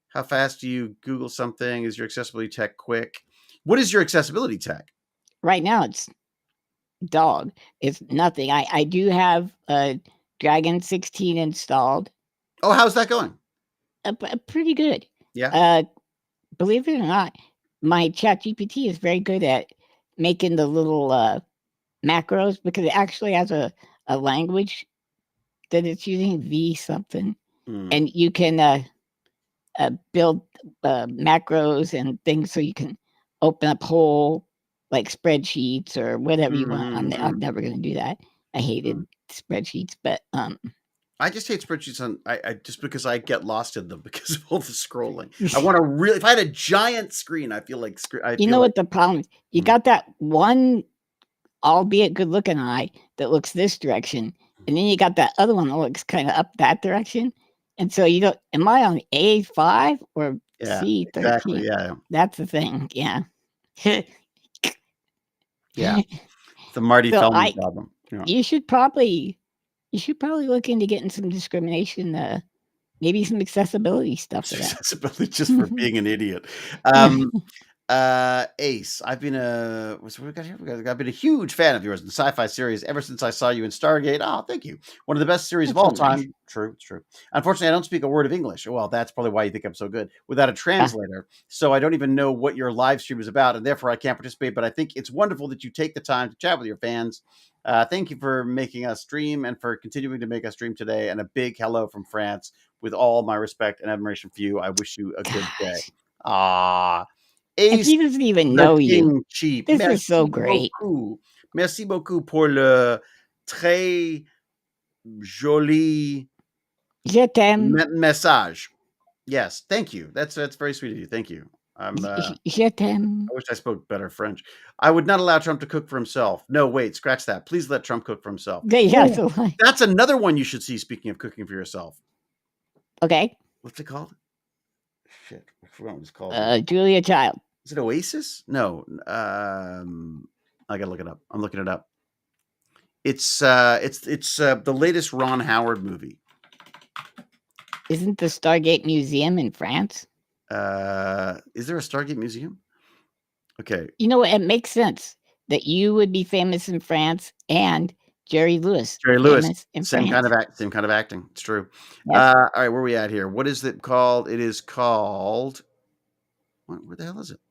how fast do you Google something? Is your accessibility tech quick? What is your accessibility tech? Right now, it's dog. It's nothing. I do have a Dragon 16 installed. Oh, how's that going? Pretty good. Yeah. Believe it or not, my ChatGPT is very good at making the little macros because it actually has a language that it's using, V something, and you can build macros and things so you can open up whole like spreadsheets or whatever you want. I'm never going to do that. I hated spreadsheets, but I just hate spreadsheets I just because I get lost in them because of all the scrolling. I want to really, if I had a giant screen, I feel like what the problem is? You got that one, albeit good looking eye that looks this direction, and then you got that other one that looks kind of up that direction. And so you don't, am I on A5 or C13? Exactly, yeah. That's the thing. Yeah. Yeah. The Marty Feldman problem. Yeah. You should probably look into getting some discrimination, maybe some accessibility stuff for that. Accessibility just for being an idiot. Ace, I've been a huge fan of yours in the sci-fi series ever since I saw you in Stargate. Oh, thank you. One of the best series of all time. Nice. True, it's true. Unfortunately, I don't speak a word of English. Well, that's probably why you think I'm so good without a translator. So I don't even know what your live stream is about, and therefore I can't participate. But I think it's wonderful that you take the time to chat with your fans. Thank you for making us stream and for continuing to make us stream today. And a big hello from France with all my respect and admiration for you. I wish you a good day. Ace, he doesn't even know you. Cheap. This is so great. Beaucoup. Merci beaucoup pour le très joli message. Yes, thank you. That's very sweet of you. Thank you. I wish I spoke better French. I would not allow Trump to cook for himself. No, wait, scratch that. Please let Trump cook for himself. Yeah, that's another one you should see, speaking of cooking for yourself. Okay. What's it called? Shit, I forgot what it's called. Julia Child. Is it Oasis? No. I gotta look it up. I'm looking it up. It's the latest Ron Howard movie. Isn't the Stargate Museum in France? Is there a Stargate Museum? Okay. You know what? It makes sense that you would be famous in France and Jerry Lewis. Same kind of acting. It's true. Yes. All right, where are we at here? What is it called? It is called. Where the hell is it?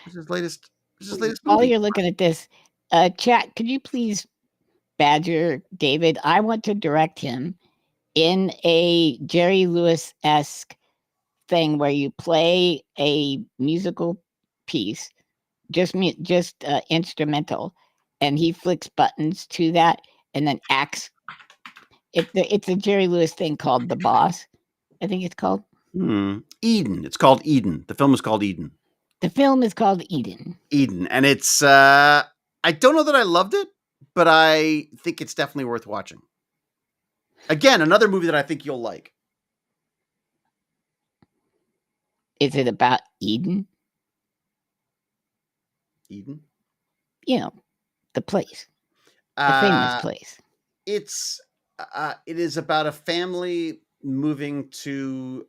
This is latest movie. While you're looking at this, chat, could you please badger David? I want to direct him in a Jerry Lewis-esque thing where you play a musical piece, just instrumental, and he flicks buttons to that and then acts. It's a Jerry Lewis thing called The Boss, I think it's called. Eden. It's called Eden. The film is called Eden. The film is called Eden. Eden. And it's, I don't know that I loved it, but I think it's definitely worth watching. Again, another movie that I think you'll like. Is it about Eden? Eden? You know, the place. The famous place. It is about a family moving to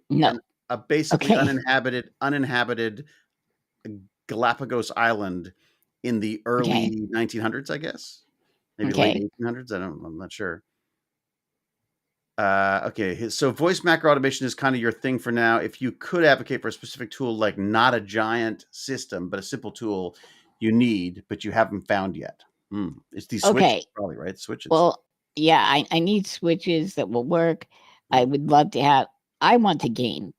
a basically uninhabited Galapagos Island in the early 1900s, I guess. Maybe late 1800s. I'm not sure. Okay. So voice macro automation is kind of your thing for now. If you could advocate for a specific tool, like not a giant system, but a simple tool you need, but you haven't found yet. It's these switches, probably, right? Switches. Well, yeah, I need switches that will work. I would love to have. I want to game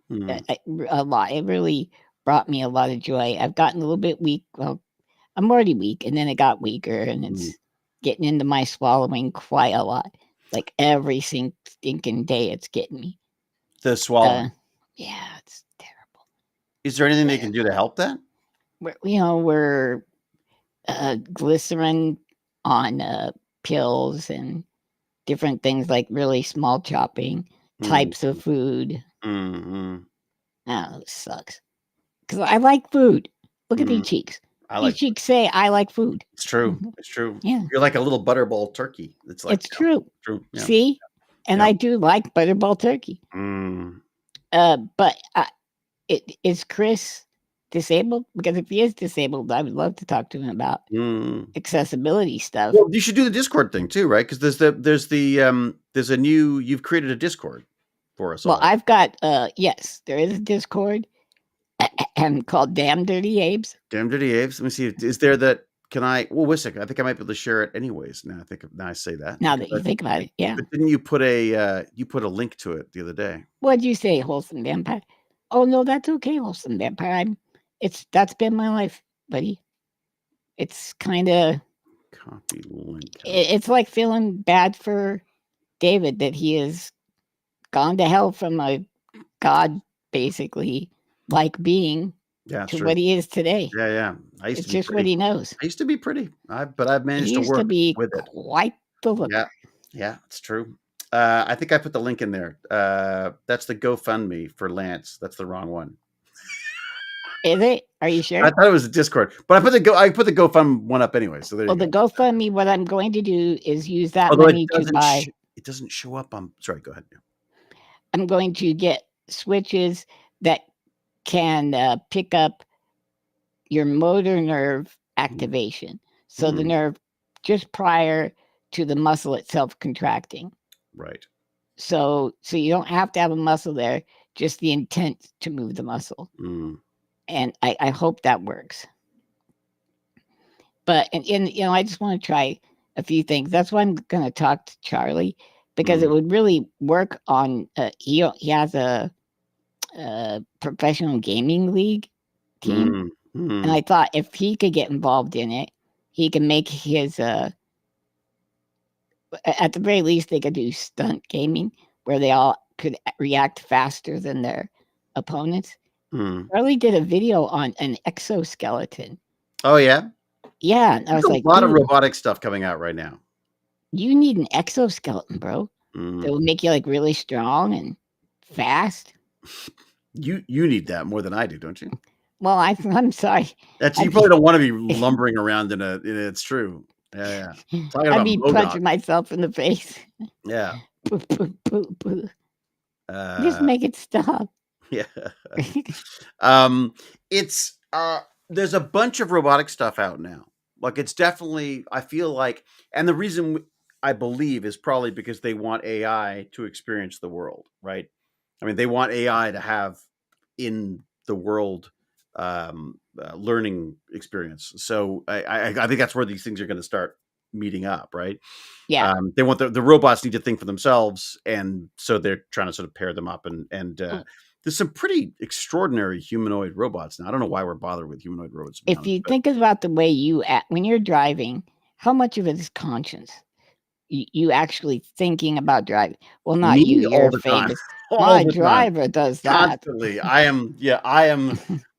a lot. It really brought me a lot of joy. I've gotten a little bit weak. Well, I'm already weak, and then it got weaker, and it's getting into my swallowing quite a lot. Like every stinking day, it's getting me. The swallowing. Yeah, it's terrible. Is there anything they can do to help that? We're glycerin on pills and different things like really small chopping types of food. Oh, it sucks. Because I like food. Look at these cheeks. You should say, I like food. It's true. It's true. Yeah. You're like a little butterball turkey. It's like, It's true. True. Yeah. See? And Yeah. I do like butterball turkey. But is Chris disabled? Because if he is disabled, I would love to talk to him about accessibility stuff. Well, you should do the Discord thing too, right? Because there's a new, you've created a Discord for us all. Well, I've got yes, there is a Discord and called Damn Dirty Abes. Damn Dirty Abes. Let me see. Is there that? Can I? Well, wait a second. I think I might be able to share it anyways. Now I say that. Now that you think about it, yeah. But didn't you put a link to it the other day? What'd you say, Wholesome Vampire? Oh no, that's okay, Wholesome Vampire. That's been my life, buddy. It's kind of copy link. It's like feeling bad for David that he has gone to hell from a god, basically, like being to what he is today. Yeah. It's just what he knows. I used to be pretty, but I've managed to work with it. Quite the looker. Yeah, it's true. I think I put the link in there. That's the GoFundMe for Lance. That's the wrong one. Is it? Are you sure? I thought it was a Discord, but I put the GoFundMe one up anyway. So there you go. The GoFundMe. What I'm going to do is use that money to buy. It doesn't show up on. Sorry, go ahead. I'm going to get switches that can pick up your motor nerve activation. So the nerve just prior to the muscle itself contracting. Right. So you don't have to have a muscle there, just the intent to move the muscle. And I hope that works. But and I just want to try a few things. That's why I'm going to talk to Charlie, because it would really work on. He has a professional gaming league team, and I thought if he could get involved in it, he can make his. At the very least, they could do stunt gaming where they all could react faster than their opponents. Charlie did a video on an exoskeleton. Oh yeah, yeah. I was like, a lot of robotic stuff coming out right now. You need an exoskeleton, bro. That will make you like really strong and fast. You need that more than I do, don't you? Well, I'm sorry. You probably don't want to be lumbering around in a. It's true. Yeah. I'd be punching myself in the face. Yeah. Just make it stop. Yeah. It's there's a bunch of robotic stuff out now. Like it's definitely, I feel like, and the reason I believe is probably because they want AI to experience the world, right? I mean, they want AI to have in the world learning experience. So I think that's where these things are going to start meeting up, right? Yeah. They want the robots need to think for themselves, and so they're trying to sort of pair them up. And there's some pretty extraordinary humanoid robots now. I don't know why we're bothered with humanoid robots. If you think about the way you act when you're driving, how much of it is conscience? You actually thinking about driving? Well, not Me, you. You're famous. My driver does that constantly. I am.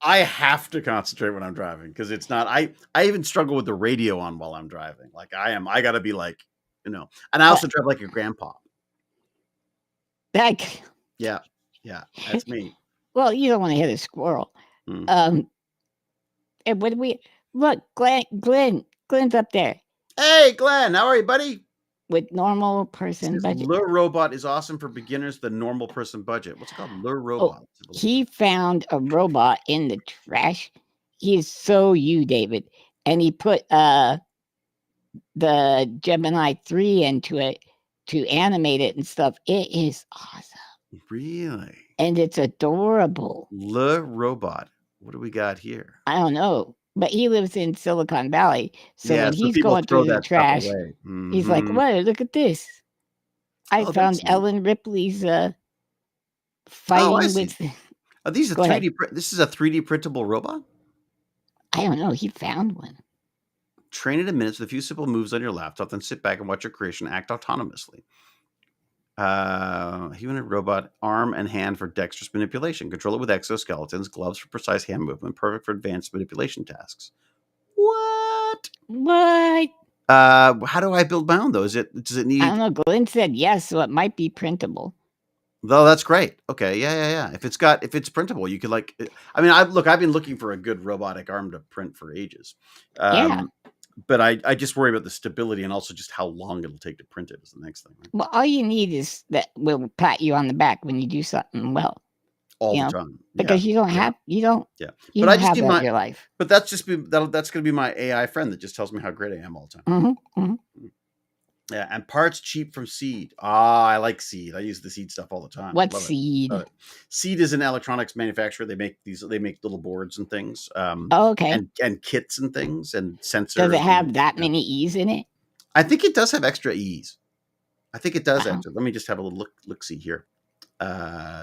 I have to concentrate when I'm driving because it's not. I even struggle with the radio on while I'm driving. Like I am. I got to be like, and I also drive like your grandpa. Yeah, that's me. Well, you don't want to hit a squirrel. And when we look, Glenn's up there. Hey, Glenn, how are you, buddy? With normal person budget. Lure Robot is awesome for beginners. The normal person budget. What's it called? Lure Robot. He found a robot in the trash. He is so you, David, and he put the Gemini 3 into it to animate it and stuff. It is awesome. Really? And it's adorable. Lure Robot. What do we got here? I don't know. But he lives in Silicon Valley. So when he's going through the trash, he's like, "What? Look at this. I found Ellen Ripley's fighting with." Are these a 3D? This is a 3D printable robot? I don't know. He found one. Train it in minutes with a few simple moves on your laptop, then sit back and watch your creation act autonomously. Human robot, arm and hand for dexterous manipulation. Control it with exoskeletons, gloves for precise hand movement, perfect for advanced manipulation tasks. What? How do I build my own though? Does it need? I don't know. Glenn said yes, so it might be printable. Though that's great. Okay, yeah. If it's printable, you could like. I mean, I've been looking for a good robotic arm to print for ages, Yeah. but I just worry about the stability and also just how long it'll take to print it is the next thing. Right? Well, all you need is that will pat you on the back when you do something well. All You the know, time. Yeah, because you don't yeah, have you don't yeah. you But I don't just have need that in my. your life. But that's just be that's going to be my AI friend that just tells me how great I am all the time. Mm-hmm. Yeah, and parts cheap from Seed. Ah, I like Seed. I use the Seed stuff all the time. What Love it. Seed? Love it. Seed is an electronics manufacturer. They make little boards and things, Oh, okay. and kits and things and sensors. Does it have and, that many E's in it? I think it does have extra E's. I think it does Wow. actually. Let me just have a little look see here.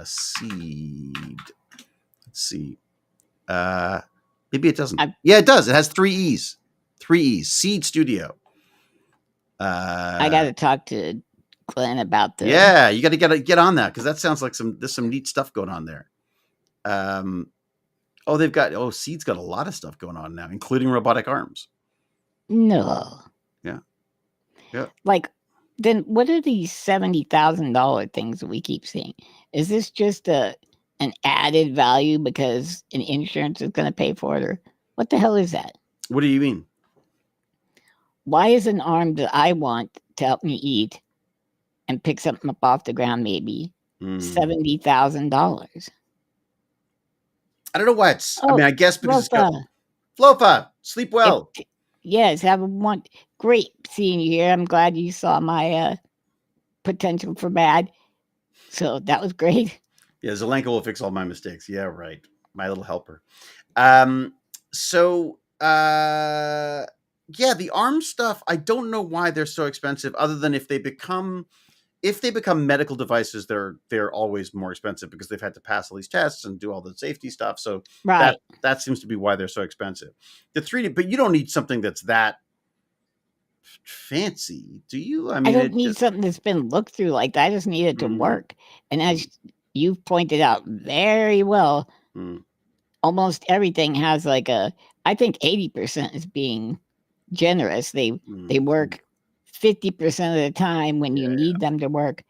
Seed. Let's see. Maybe it doesn't. Yeah, it does. It has 3 E's. 3 E's. Seed Studio. I got to talk to Glenn about the. Yeah, you got to get on that because that sounds like there's some neat stuff going on there. Seed's got a lot of stuff going on now, including robotic arms. No. Yeah. Like, then what are these $70,000 things that we keep seeing? Is this just an added value because an insurance is going to pay for it, or what the hell is that? What do you mean? Why is an arm that I want to help me eat and pick something up off the ground maybe $70,000? I don't know why it's. I mean, I guess because it's got Flofa. Sleep well. Yes, have one. Great seeing you here. I'm glad you saw my potential for bad. So that was great. Yeah, Zelenka will fix all my mistakes. Yeah, right. My little helper. Yeah, the arm stuff, I don't know why they're so expensive, other than if they become medical devices, they're always more expensive because they've had to pass all these tests and do all the safety stuff. So right. that seems to be why they're so expensive. The 3D, but you don't need something that's that fancy, do you? I mean, I don't need something that's been looked through like that. I just need it to work. And as you've pointed out very well, almost everything has like I think 80% is being generous. They work 50% of the time when you need them to work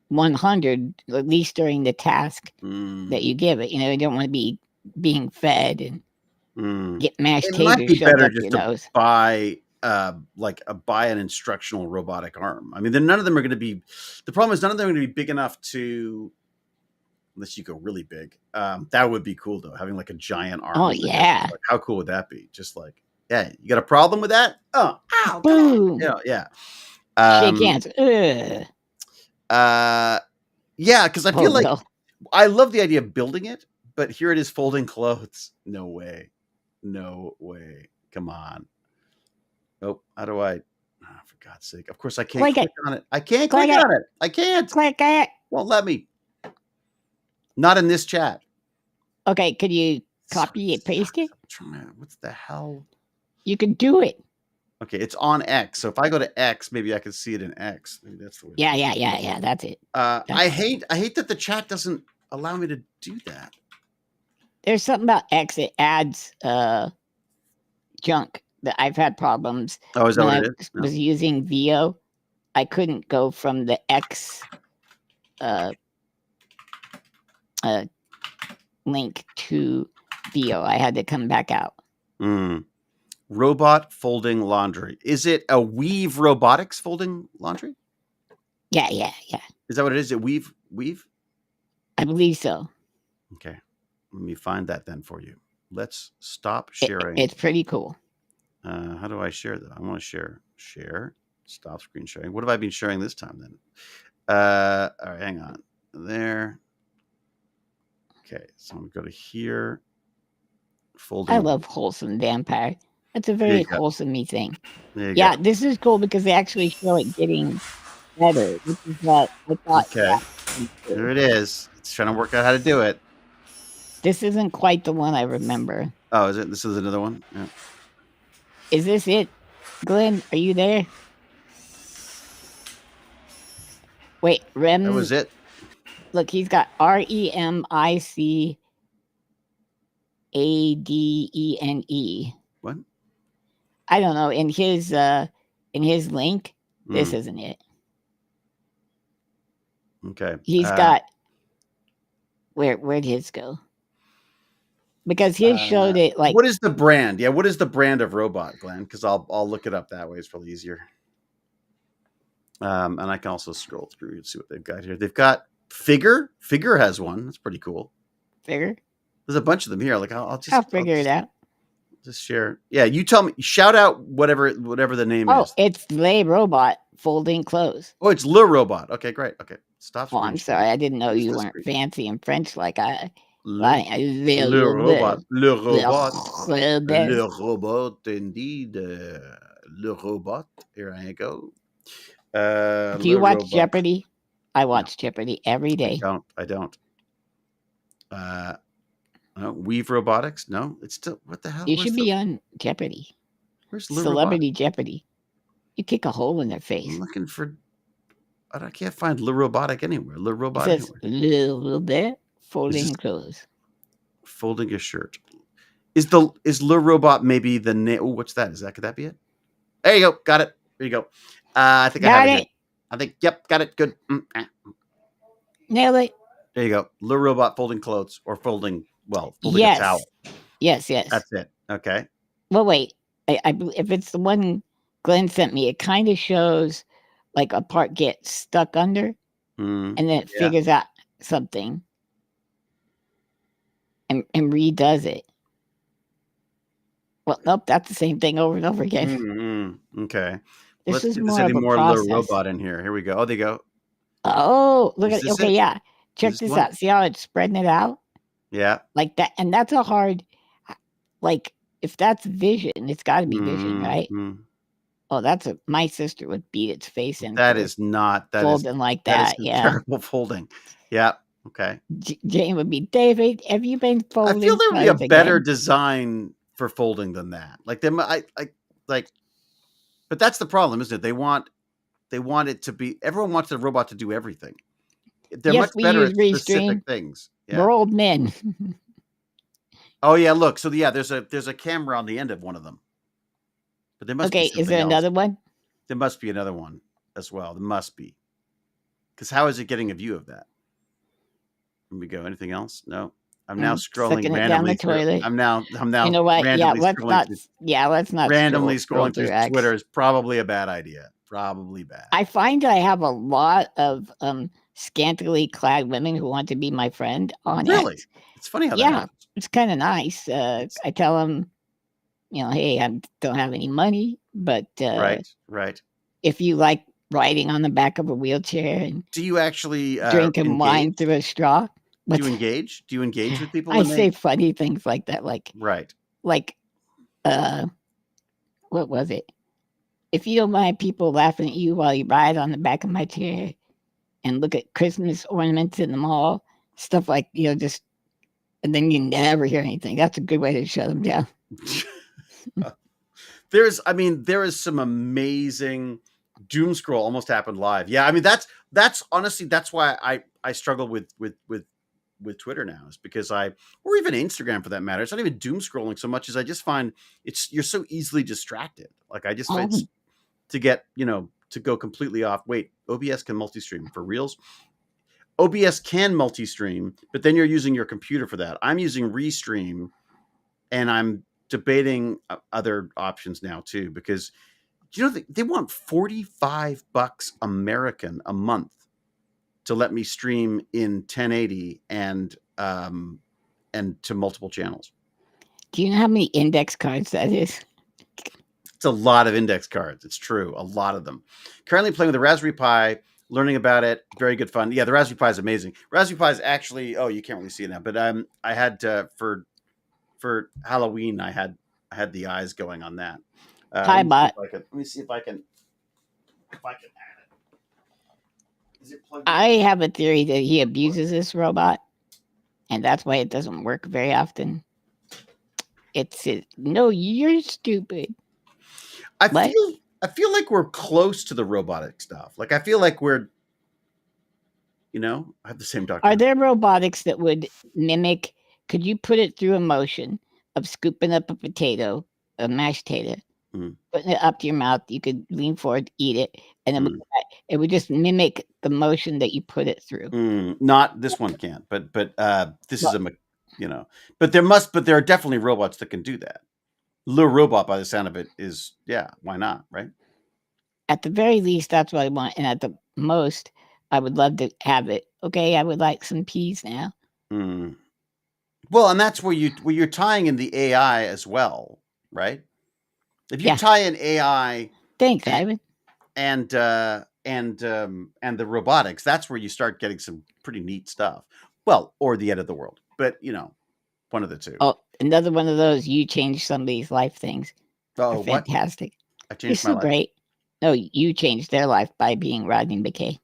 100, at least during the task that you give it. You know, you don't want to be being fed and get mashed taters. It might be better just to buy buy an instructional robotic arm. I mean, then none of them are going to be. The problem is none of them are going to be big enough to. Unless you go really big, that would be cool though. Having like a giant arm. Oh yeah! Like, how cool would that be? Just like, yeah, you got a problem with that? Oh, ow, boom! Yeah. Shake hands. Yeah, because I feel like I love the idea of building it, but here it is folding clothes. No way. Come on. Oh, how do I? Oh, for God's sake! Of course I can't click on it. I can't click on it. I can't. Click it. Won't let me. Not in this chat. Okay, could you copy it, paste it? What the hell? You can do it. Okay, it's on X. So if I go to X, maybe I can see it in X. Maybe that's the way. Yeah. That's it. I hate that the chat doesn't allow me to do that. There's something about X. It adds junk that I've had problems. Oh, is that what it is? No. Was using VO. I couldn't go from the X link to VO. I had to come back out. Robot folding laundry. Is it a Weave Robotics folding laundry? Yeah. Is that what it is? Is it Weave? I believe so. Okay. Let me find that then for you. Let's stop sharing. It's pretty cool. How do I share that? I want to share. Share. Stop screen sharing. What have I been sharing this time then? All right, hang on. There. Okay, so I'm going to go to here. Folding. I love wholesome vampire. That's a very wholesome-y thing. Yeah, this is cool because they actually show it getting better, which is what I thought. Okay, there it is. It's trying to work out how to do it. This isn't quite the one I remember. Oh, is it? This is another one? Yeah. Is this it? Glenn, are you there? Wait, Rem. That was it. Look, he's got REMICADENE. What? I don't know. In his link, this isn't it. Okay. He's got where'd his go? Because his showed it like. What is the brand? Yeah, what is the brand of robot, Glenn? Because I'll look it up that way. It's probably easier. And I can also scroll through and see what they've got here. They've got Figure. Figure has one. That's pretty cool. Figure. There's a bunch of them here. Like I'll figure it out. Just share. Yeah, you tell me. Shout out whatever the name is. Oh, it's Le Robot folding clothes. Oh, it's Le Robot. Okay, great. Okay, stop. Oh, I'm sorry. I didn't know you weren't fancy in French like I. Le Robot. Le Robot. Le Robot, indeed. Le Robot. Here I go. Do you watch Jeopardy? I watch Jeopardy every day. I don't. Weave Robotics? No, it's still. What the hell? You should be on Jeopardy. Where's Celebrity Jeopardy? You kick a hole in their face. I'm looking for. I can't find Le Robotic anywhere. Le Robot. It says little bit folding clothes. Folding a shirt. Is Le Robot maybe the name? Oh, what's that? Could that be it? There you go. Got it. There you go. I think I have it. I think. Yep. Got it. Good. Nailed it. There you go. Le Robot folding clothes or folding a towel. Yes. That's it. Okay. Well, wait. If it's the one Glenn sent me, it kind of shows like a part gets stuck under, and then it figures out something and redoes it. Well, nope, that's the same thing over and over again. Okay. This Let's is more of a more process. Le Robot in here. Here we go. Oh, they go. Oh, look at it. Okay, yeah. Check this out. See how it's spreading it out? Yeah. Like that. And that's a hard, like, if that's vision, it's got to be vision, right? Oh, my sister would beat its face in. That is not. That folding is, like that. That is terrible folding. Yeah. Okay. Jane would be, David, have you been folding? I feel there would be a better design for folding than that. Like them, but that's the problem, isn't it? They want it to be. Everyone wants the robot to do everything. They're much better at specific things. Yeah. We're old men. Oh yeah, look. So yeah, there's a camera on the end of one of them. But there must be is there another one? There must be another one as well. There must be. Because how is it getting a view of that? Here we go. Anything else? No. I'm now scrolling randomly down the toilet. I'm now. You know what? Let's not randomly scrolling through Twitter is probably a bad idea. Probably bad. I find I have a lot of scantily clad women who want to be my friend on Really? X. It's funny how that happens. It's kind of nice. I tell them, hey, I don't have any money, but right. If you like riding on the back of a wheelchair and do you actually drinking wine through a straw? Do you engage? Do you engage with people? I say funny things like that, like what was it? If you don't mind people laughing at you while you ride on the back of my chair and look at Christmas ornaments in the mall, stuff like just, and then you never hear anything. That's a good way to shut them down. There is some amazing doom scroll almost happened live. Yeah, I mean that's honestly that's why I struggle with Twitter now, is because or even Instagram for that matter. It's not even doom scrolling so much as I just find you're so easily distracted. Like I just find to get to go completely off. Wait, OBS can multi-stream for reals? OBS can multi-stream, but then you're using your computer for that. I'm using Restream, and I'm debating other options now too, because they want $45 American a month to let me stream in 1080 and to multiple channels. Do you know how many index cards that is? It's a lot of index cards. It's true. A lot of them. Currently playing with the Raspberry Pi, learning about it. Very good fun. Yeah, the Raspberry Pi is amazing. Raspberry Pi is actually, you can't really see it now, but I had for Halloween, I had the eyes going on that. Pi-Bot. Let me see if I can add it. Is it plugged in? I have a theory that he abuses this robot, and that's why it doesn't work very often. No, you're stupid. I feel like we're close to the robotic stuff. Like I feel like we're, I have the same doctor. Are there robotics that would mimic? Could you put it through a motion of scooping up a potato, a mashed potato, putting it up to your mouth. You could lean forward, eat it, and then it would just mimic the motion that you put it through. Not this one can't, but this is but there are definitely robots that can do that. Lure Robot, by the sound of it, is why not, right? At the very least, that's what I want, and at the most, I would love to have it. Okay, I would like some peas now. Well, and that's where you're tying in the AI as well, right? If you tie in AI, thanks, Ivan, and the robotics, that's where you start getting some pretty neat stuff. Well, or the end of the world, but one of the two. Oh, another one of those you changed somebody's life things. Oh, fantastic! I changed my life. Great. No, you changed their life by being Rodney McKay.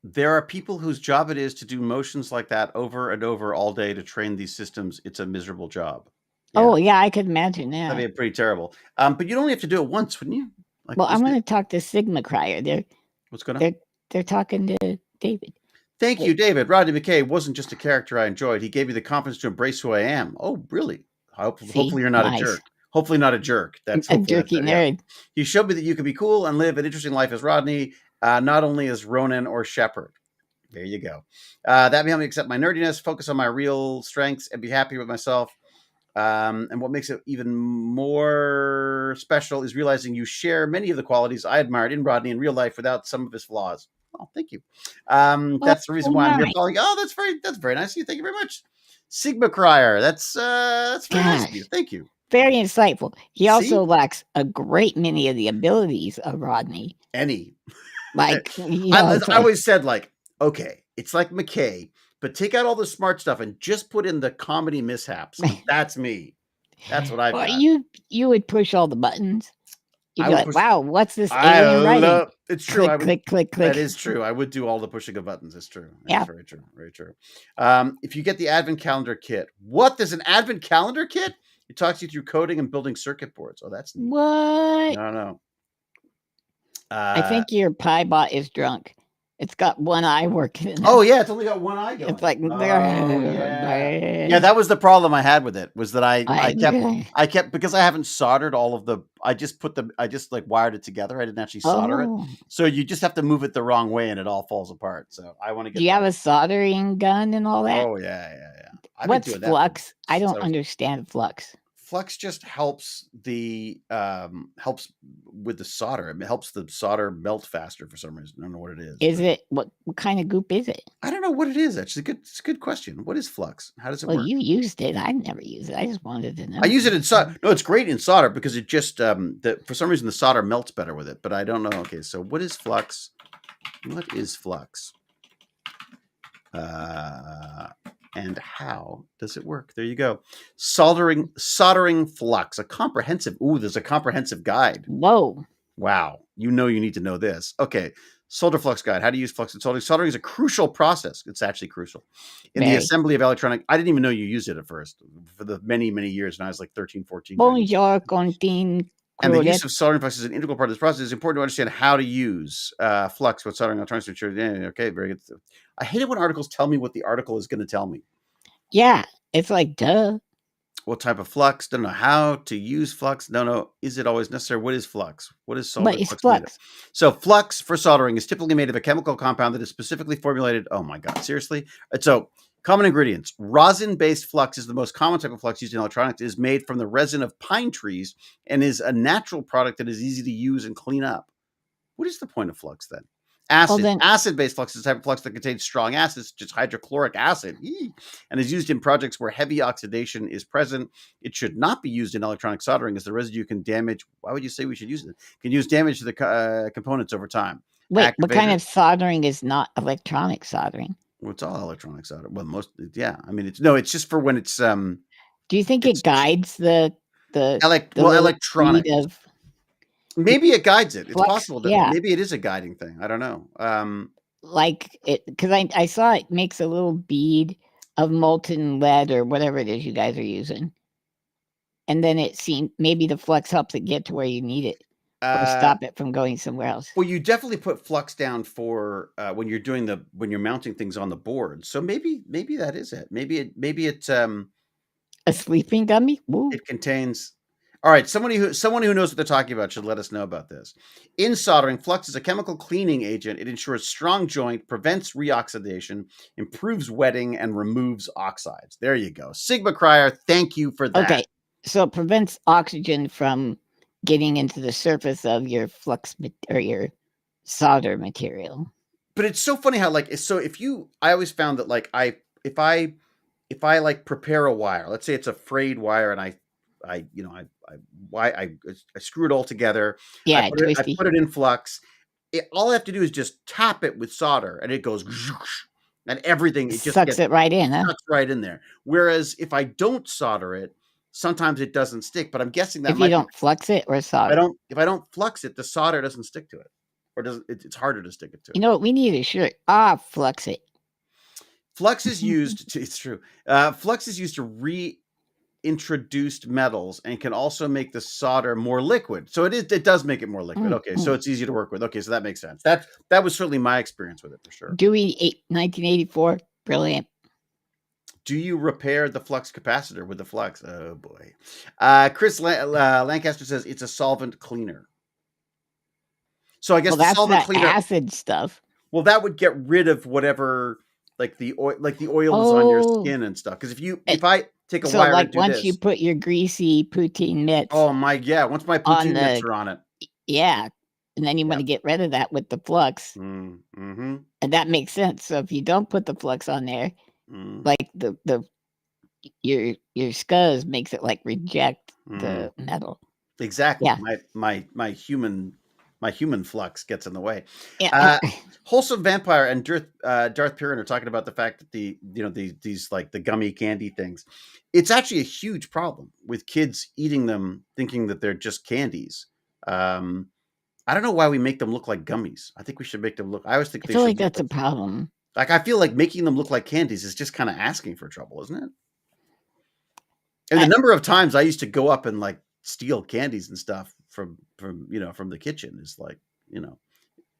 There are people whose job it is to do motions like that over and over all day to train these systems. It's a miserable job. Yeah. Oh, yeah, I could imagine that. That'd be pretty terrible. But you'd only have to do it once, wouldn't you? Well, I'm going to talk to Sigma Crier. What's going on? They're talking to David. Thank you, David. Rodney McKay wasn't just a character I enjoyed. He gave me the confidence to embrace who I am. Oh, really? Hopefully you're not a jerk. Hopefully not a jerk. That's a jerky nerd. Yeah. He showed me that you can be cool and live an interesting life as Rodney, not only as Ronan or Shepard. There you go. That helped me accept my nerdiness, focus on my real strengths, and be happy with myself. And what makes it even more special is realizing you share many of the qualities I admired in Rodney in real life without some of his flaws. Oh, thank you. That's the reason why I'm here calling. Oh, that's very nice of you. Thank you very much. Sigma Crier. That's very nice of you. Thank you. Very insightful. He also lacks a great many of the abilities of Rodney. Like I always said, okay, it's like McKay, but take out all the smart stuff and just put in the comedy mishaps. That's me. That's what I've got. You would push all the buttons. You'd be like, wow, what's this alien writing? It's true. Click. That is true. I would do all the pushing of buttons. It's true. It's very true. Very true. If you get the Advent Calendar Kit, what? There's an Advent Calendar Kit? It talks you through coding and building circuit boards. Oh, that's neat. What? I don't know. I think your PieBot is drunk. It's got one eye working. Oh yeah, it's only got one eye going. It's like yeah, that was the problem I had with it. Was that I kept because I haven't soldered all of the. I just wired it together. I didn't actually solder it. So you just have to move it the wrong way, and it all falls apart. So I want to get. Do you have a soldering gun and all that? Oh yeah. What's flux? I don't understand flux. Flux just helps helps with the solder. It helps the solder melt faster for some reason. I don't know what it is. Is it what kind of goop is it? I don't know what it is. Actually, it's a good question. What is flux? How does it work? Well, you used it. I never used it. I just wanted to know. I use it in solder. No, it's great in solder because it just for some reason the solder melts better with it. But I don't know. Okay, so what is flux? What is flux? And how does it work? There you go. Soldering flux, there's a comprehensive guide. Whoa. Wow. You need to know this. Okay. Solder flux guide. How to use flux and soldering. Soldering is a crucial process. It's actually crucial in the assembly of electronic. I didn't even know you used it at first for the many, many years when I was like 13, 14. Bonjour, Contine. And the use of soldering flux is an integral part of this process. It's important to understand how to use flux with soldering electronics to ensure. Okay, very good. I hate it when articles tell me what the article is going to tell me. Yeah, it's like, duh. What type of flux? Don't know how to use flux. No. Is it always necessary? What is flux? What is soldering flux? So flux for soldering is typically made of a chemical compound that is specifically formulated. Oh my God, seriously? So common ingredients. Rosin-based flux is the most common type of flux used in electronics. It is made from the resin of pine trees and is a natural product that is easy to use and clean up. What is the point of flux then? Acid-based flux is a type of flux that contains strong acids, such as hydrochloric acid, and is used in projects where heavy oxidation is present. It should not be used in electronic soldering as the residue can damage. Why would you say we should use it? Can use damage to the components over time. Wait, what kind of soldering is not electronic soldering? Well, it's all electronic solder. Well, I mean, it's just for when it's. Do you think it guides the electronic? Maybe it guides it. It's flux, possible that maybe it is a guiding thing. I don't know. Because I saw it makes a little bead of molten lead or whatever it is you guys are using. And then it seemed maybe the flux helps it get to where you need it or stop it from going somewhere else. Well, you definitely put flux down for when you're mounting things on the board. So maybe that is it. Maybe it's a sleeping dummy. Woo. It contains. All right, someone who knows what they're talking about should let us know about this. In soldering, flux is a chemical cleaning agent. It ensures strong joint, prevents reoxidation, improves wetting, and removes oxides. There you go. Sigma Cryer, thank you for that. Okay, so it prevents oxygen from getting into the surface of your flux or your solder material. But it's so funny how like so if you I always found that like if I like prepare a wire, let's say it's a frayed wire, and I screw it all together. Yeah, I twisty. put it in flux. All I have to do is just tap it with solder, and it goes, and everything it just sucks it right in, huh? sucks right in there. Whereas if I don't solder it, sometimes it doesn't stick. But I'm guessing that if you don't flux it or solder. if I don't flux it, the solder doesn't stick to it, or doesn't it's harder to stick it to. You know what? We need a shirt. Flux it. Flux is used to, it's true. Flux is used to reintroduce metals and can also make the solder more liquid. So it does make it more liquid. Okay, so it's easy to work with. Okay, so that makes sense. That was certainly my experience with it for sure. Dewey 1984, brilliant. Do you repair the flux capacitor with the flux? Oh boy. Chris Lancaster says it's a solvent cleaner. So I guess the solvent cleaner acid stuff. Well, that would get rid of whatever like the oils on your skin and stuff. Because if I take a wire like and do once this, you put your greasy poutine mitts. Oh my once my poutine mitts are on it. Yeah. And then you want to get rid of that with the flux. Mm-hmm. And that makes sense. So if you don't put the flux on there, like your scuzz makes it like reject the metal. Exactly. Yeah. My human flux gets in the way. Yeah. Wholesome Vampire and Darth Piran are talking about the fact that these like the gummy candy things. It's actually a huge problem with kids eating them, thinking that they're just candies. I don't know why we make them look like gummies. I think we should make them look. I always think I feel like that's a problem. Like I feel like making them look like candies is just kind of asking for trouble, isn't it? And the number of times I used to go up and like steal candies and stuff from the kitchen is like,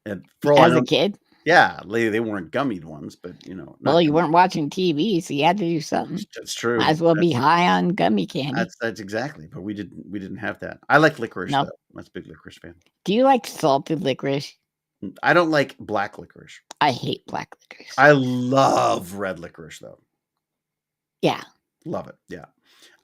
and for all as a kid. Yeah, they weren't gummied ones, but well, you weren't watching TV, so you had to do something. That's true. Might as well be high on gummy candy. That's exactly. But we didn't have that. I like licorice though. I'm a big licorice fan. Do you like salted licorice? I don't like black licorice. I hate black licorice. I love red licorice though. Yeah. Love it. Yeah.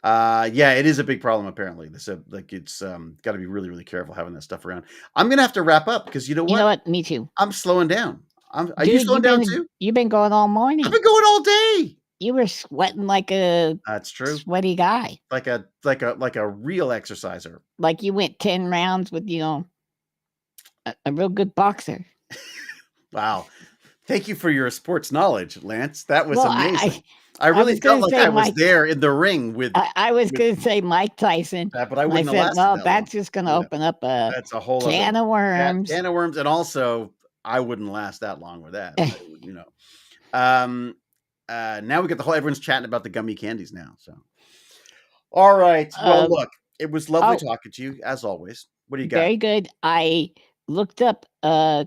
Yeah, it is a big problem apparently. It's got to be really, really careful having that stuff around. I'm gonna have to wrap up because you know what? Me too. I'm slowing down. Are you slowing down too? You've been going all morning. I've been going all day. You were sweating like a That's true. Sweaty guy. Like a real exerciser. Like you went 10 rounds with a real good boxer. Wow. Thank you for your sports knowledge, Lance. That was amazing. I really felt like I was there in the ring with. I was going to say Mike Tyson, but I wouldn't have lasted that that's just going to open up a can of worms. Can of worms, and also I wouldn't last that long with that. Now we got everyone's chatting about the gummy candies now. So, all right. Well, look, it was lovely talking to you as always. What do you got? Very good. I looked up a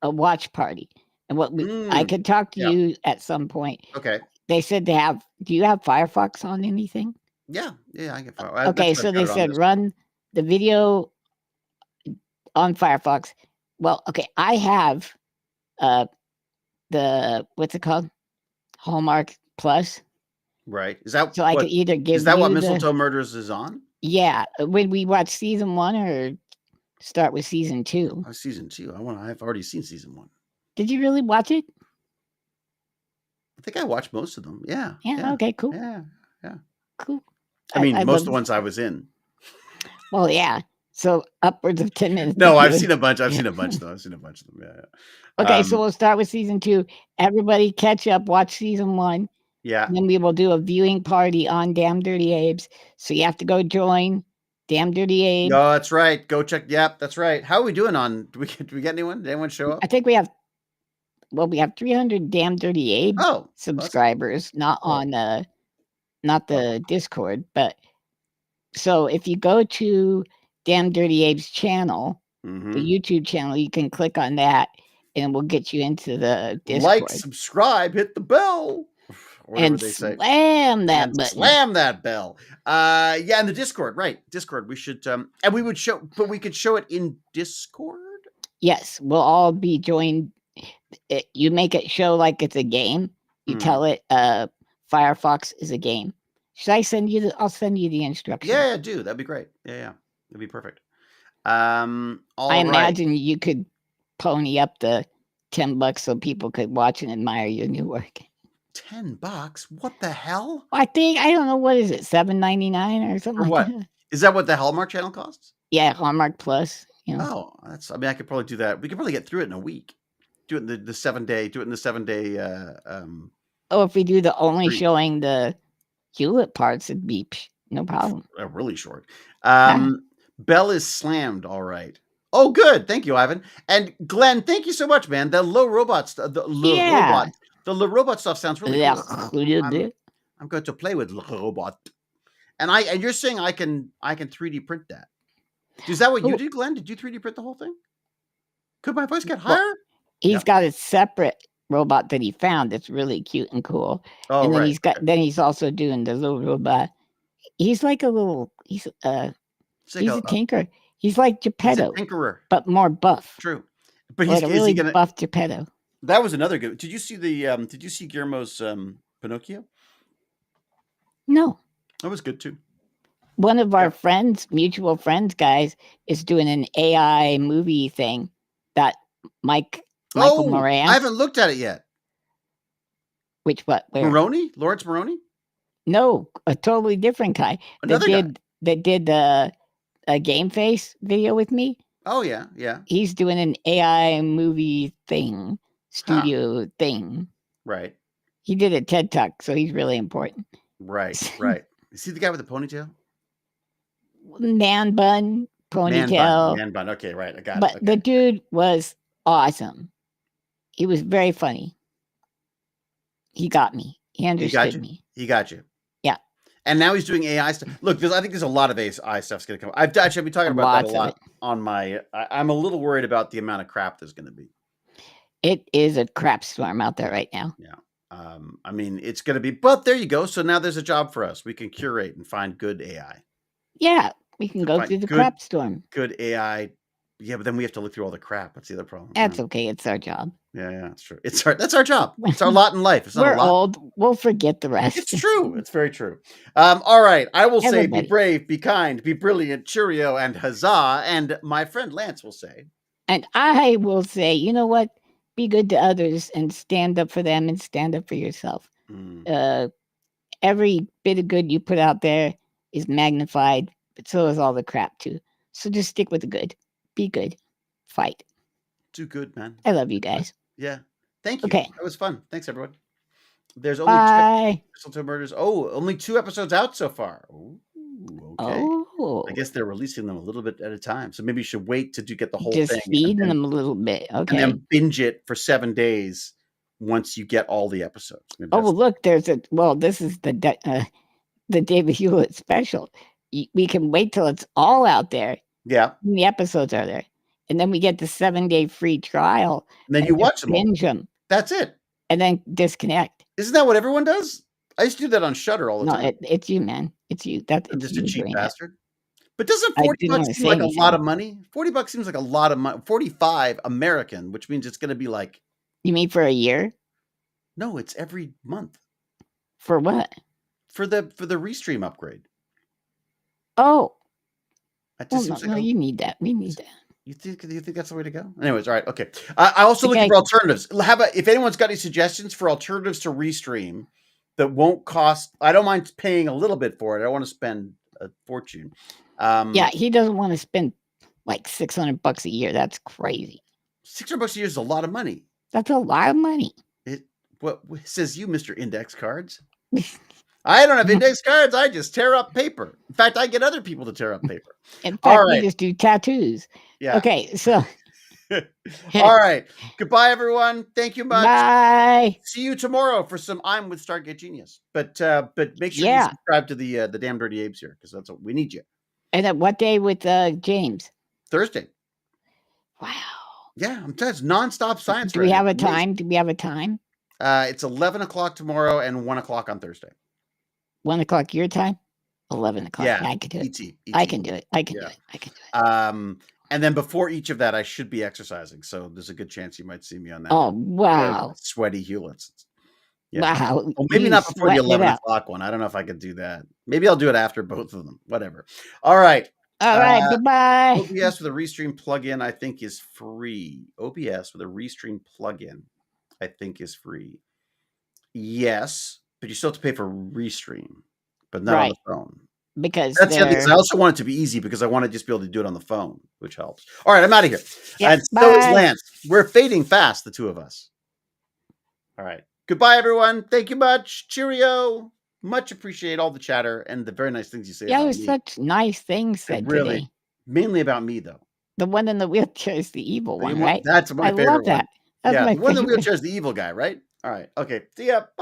watch party. And I could talk to you at some point. Okay. They said do you have Firefox on anything? Yeah, I get Firefox. Okay, so they said run the video on Firefox. Well, okay, I have the what's it called? Hallmark Plus. Right. Is that so I could either give Is that what Mistletoe Murders is on? Yeah. When we watch season 1 or start with season 2? Season 2. I've already seen season 1. Did you really watch it? I think I watched most of them. Yeah. Yeah. Okay. Cool. Yeah. Cool. I mean, most of the ones I was in. Well, yeah. So upwards of 10 minutes. No, I've seen a bunch. I've seen a bunch though. I've seen a bunch of them. Yeah. Okay, so we'll start with season 2. Everybody catch up. Watch season 1. Yeah. And then we will do a viewing party on Damn Dirty Abes. So you have to go join Damn Dirty Abe. No, that's right. Go check. Yep, that's right. How are we doing on? Do we get anyone? Did anyone show up? I think we have 300 Damn Dirty Abe subscribers, not on not the Discord, but so if you go to Damn Dirty Abe's channel, the YouTube channel, you can click on that and we'll get you into the Discord. Like, subscribe, hit the bell. whatever and they say. slam that And button. slam that bell. Yeah, and the Discord, right? Discord. We should and we would show, but we could show it in Discord. Yes, we'll all be joined. You make it show like it's a game. You tell it Firefox is a game. Should I send you I'll send you the instructions. Yeah, do. That'd be great. Yeah. That'd be perfect. I imagine you could pony up the $10 so people could watch and admire your new work. $10? What the hell? I don't know, what is it, $7.99 or something For what? like that? Is that what the Hallmark channel costs? Yeah, Hallmark Plus. You know. Oh, I mean, I could probably do that. We could probably get through it in a week. Do it in the 7-day. Do it in the 7-day. Oh, if we do the only showing the Hewlett parts, it'd be no problem. Really short. Bell is slammed. All right. Oh, good. Thank you, Ivan. And Glenn, thank you so much, man. The low robot the robot stuff sounds really cool. I'm going to play with robot. And you're saying I can 3D print that. Is that what you did, Glenn? Did you 3D print the whole thing? Could my voice get higher? Well, he's got a separate robot that he found that's really cute and cool. Oh, and then right. then he's also doing the little robot. He's like he's a tinker. He's like Geppetto, tinkerer, but more buff. True, but he's really buff Geppetto. That was another good. Did you see Did you see Guillermo's Pinocchio? No, that was good too. One of our mutual friends, guys, is doing an AI movie thing that Michael Moran. I haven't looked at it yet. Which what? Where? Maroney? Lawrence Maroney? No, a totally different guy. Another guy. That did a Game Face video with me. Oh, yeah. He's doing an AI movie thing, studio thing. Right. He did a TED Talk, so he's really important. Right. Is he the guy with the ponytail? Man bun, ponytail. Man bun. Okay, right. I got it. But the dude was awesome. He was very funny. He got me. He understood me. He got you. Yeah. And now he's doing AI stuff. Look, I think there's a lot of AI stuff's going to come. I've actually been talking about that a lot on my. I'm a little worried about the amount of crap there's going to be. It is a crap storm out there right now. Yeah. I mean, it's going to be, but there you go. So now there's a job for us. We can curate and find good AI. Yeah. We can go through the crap storm. Good AI. Yeah, but then we have to look through all the crap. That's the other problem. That's okay. It's our job. Yeah, that's true. That's our job. It's our lot in life. It's not We're a lot. Old. We'll forget the rest. It's true. It's very true. All right. I will say, be brave, be kind, be brilliant, cheerio, and huzzah. And my friend Lance will say. And I will say, you know what? Be good to others and stand up for them and stand up for yourself. Every bit of good you put out there is magnified, but so is all the crap too. So just stick with the good. Be good. Fight. Do good, man. I love you guys. Yeah. Thank you. Okay. That was fun. Thanks, everyone. There's only two murders. Oh, only 2 episodes out so far. Ooh, okay. Oh. I guess they're releasing them a little bit at a time. So maybe you should wait to get the whole thing. Just feeding them a little bit. Okay. And then binge it for 7 days once you get all the episodes. Look, this is the David Hewlett special. We can wait till it's all out there. Yeah. And the episodes are there. And then we get the 7-day free trial. And then you watch them. Binge them. That's it. And then disconnect. Isn't that what everyone does? I used to do that on Shudder all the time. No, it's you, man. It's you. I'm just a cheap bastard. But doesn't $40 seem like a lot of money? $40 seems like a lot of money. 45 American, which means it's going to be like. You mean for a year? No, it's every month. For what? For the Restream upgrade. Oh. No, you need that. We need that. You think that's the way to go? Anyways, all right, okay. I also looking for alternatives. If anyone's got any suggestions for alternatives to Restream that won't cost, I don't mind paying a little bit for it. I don't want to spend a fortune. Yeah, he doesn't want to spend like $600 a year. That's crazy. $600 a year is a lot of money. That's a lot of money. What says you, Mr. Index Cards? I don't have index cards. I just tear up paper. In fact, I get other people to tear up paper. In fact, we just do tattoos. Yeah. Okay, so. All right. Goodbye, everyone. Thank you much. Bye. See you tomorrow for some I'm with Stargate Genius. But make sure you subscribe to the Damn Dirty Apes here, because that's what we need you. And then what day with James? Thursday. Wow. Yeah, I'm telling you, it's nonstop science. Do we have a time? Do we have a time? It's 11 o'clock tomorrow and 1 o'clock on Thursday. 1 o'clock your time? 11 o'clock. Yeah, I can do it. ET. I can do it. I can do Yeah. it. I can do it. And then before each of that, I should be exercising. So there's a good chance you might see me on that. Oh, wow. Sweaty Hewlett's. Yeah. Wow. Well, maybe You not before the sweating it 11 out. o'clock one. I don't know if I could do that. Maybe I'll do it after both of them. Whatever. All right. All right. Goodbye. OBS with a Restream plugin, I think, is free. OBS with a Restream plugin, I think, is free. Yes, but you still have to pay for Restream, but not on the phone. Because That's the other thing. I also want it to be easy because I want to just be able to do it on the phone, which helps. All right, I'm out of here. Yep, and so is Lance. We're fading fast, the two of us. All right. Goodbye, everyone. Thank you much. Cheerio. Much appreciate all the chatter and the very nice things you say about there's me. such nice things said today. Mainly about me, though. The one in the wheelchair is the evil one, right? That's my favorite I love that. one. That's my the one in the favorite. wheelchair is the evil guy, right? All right. Okay. See ya. Bye.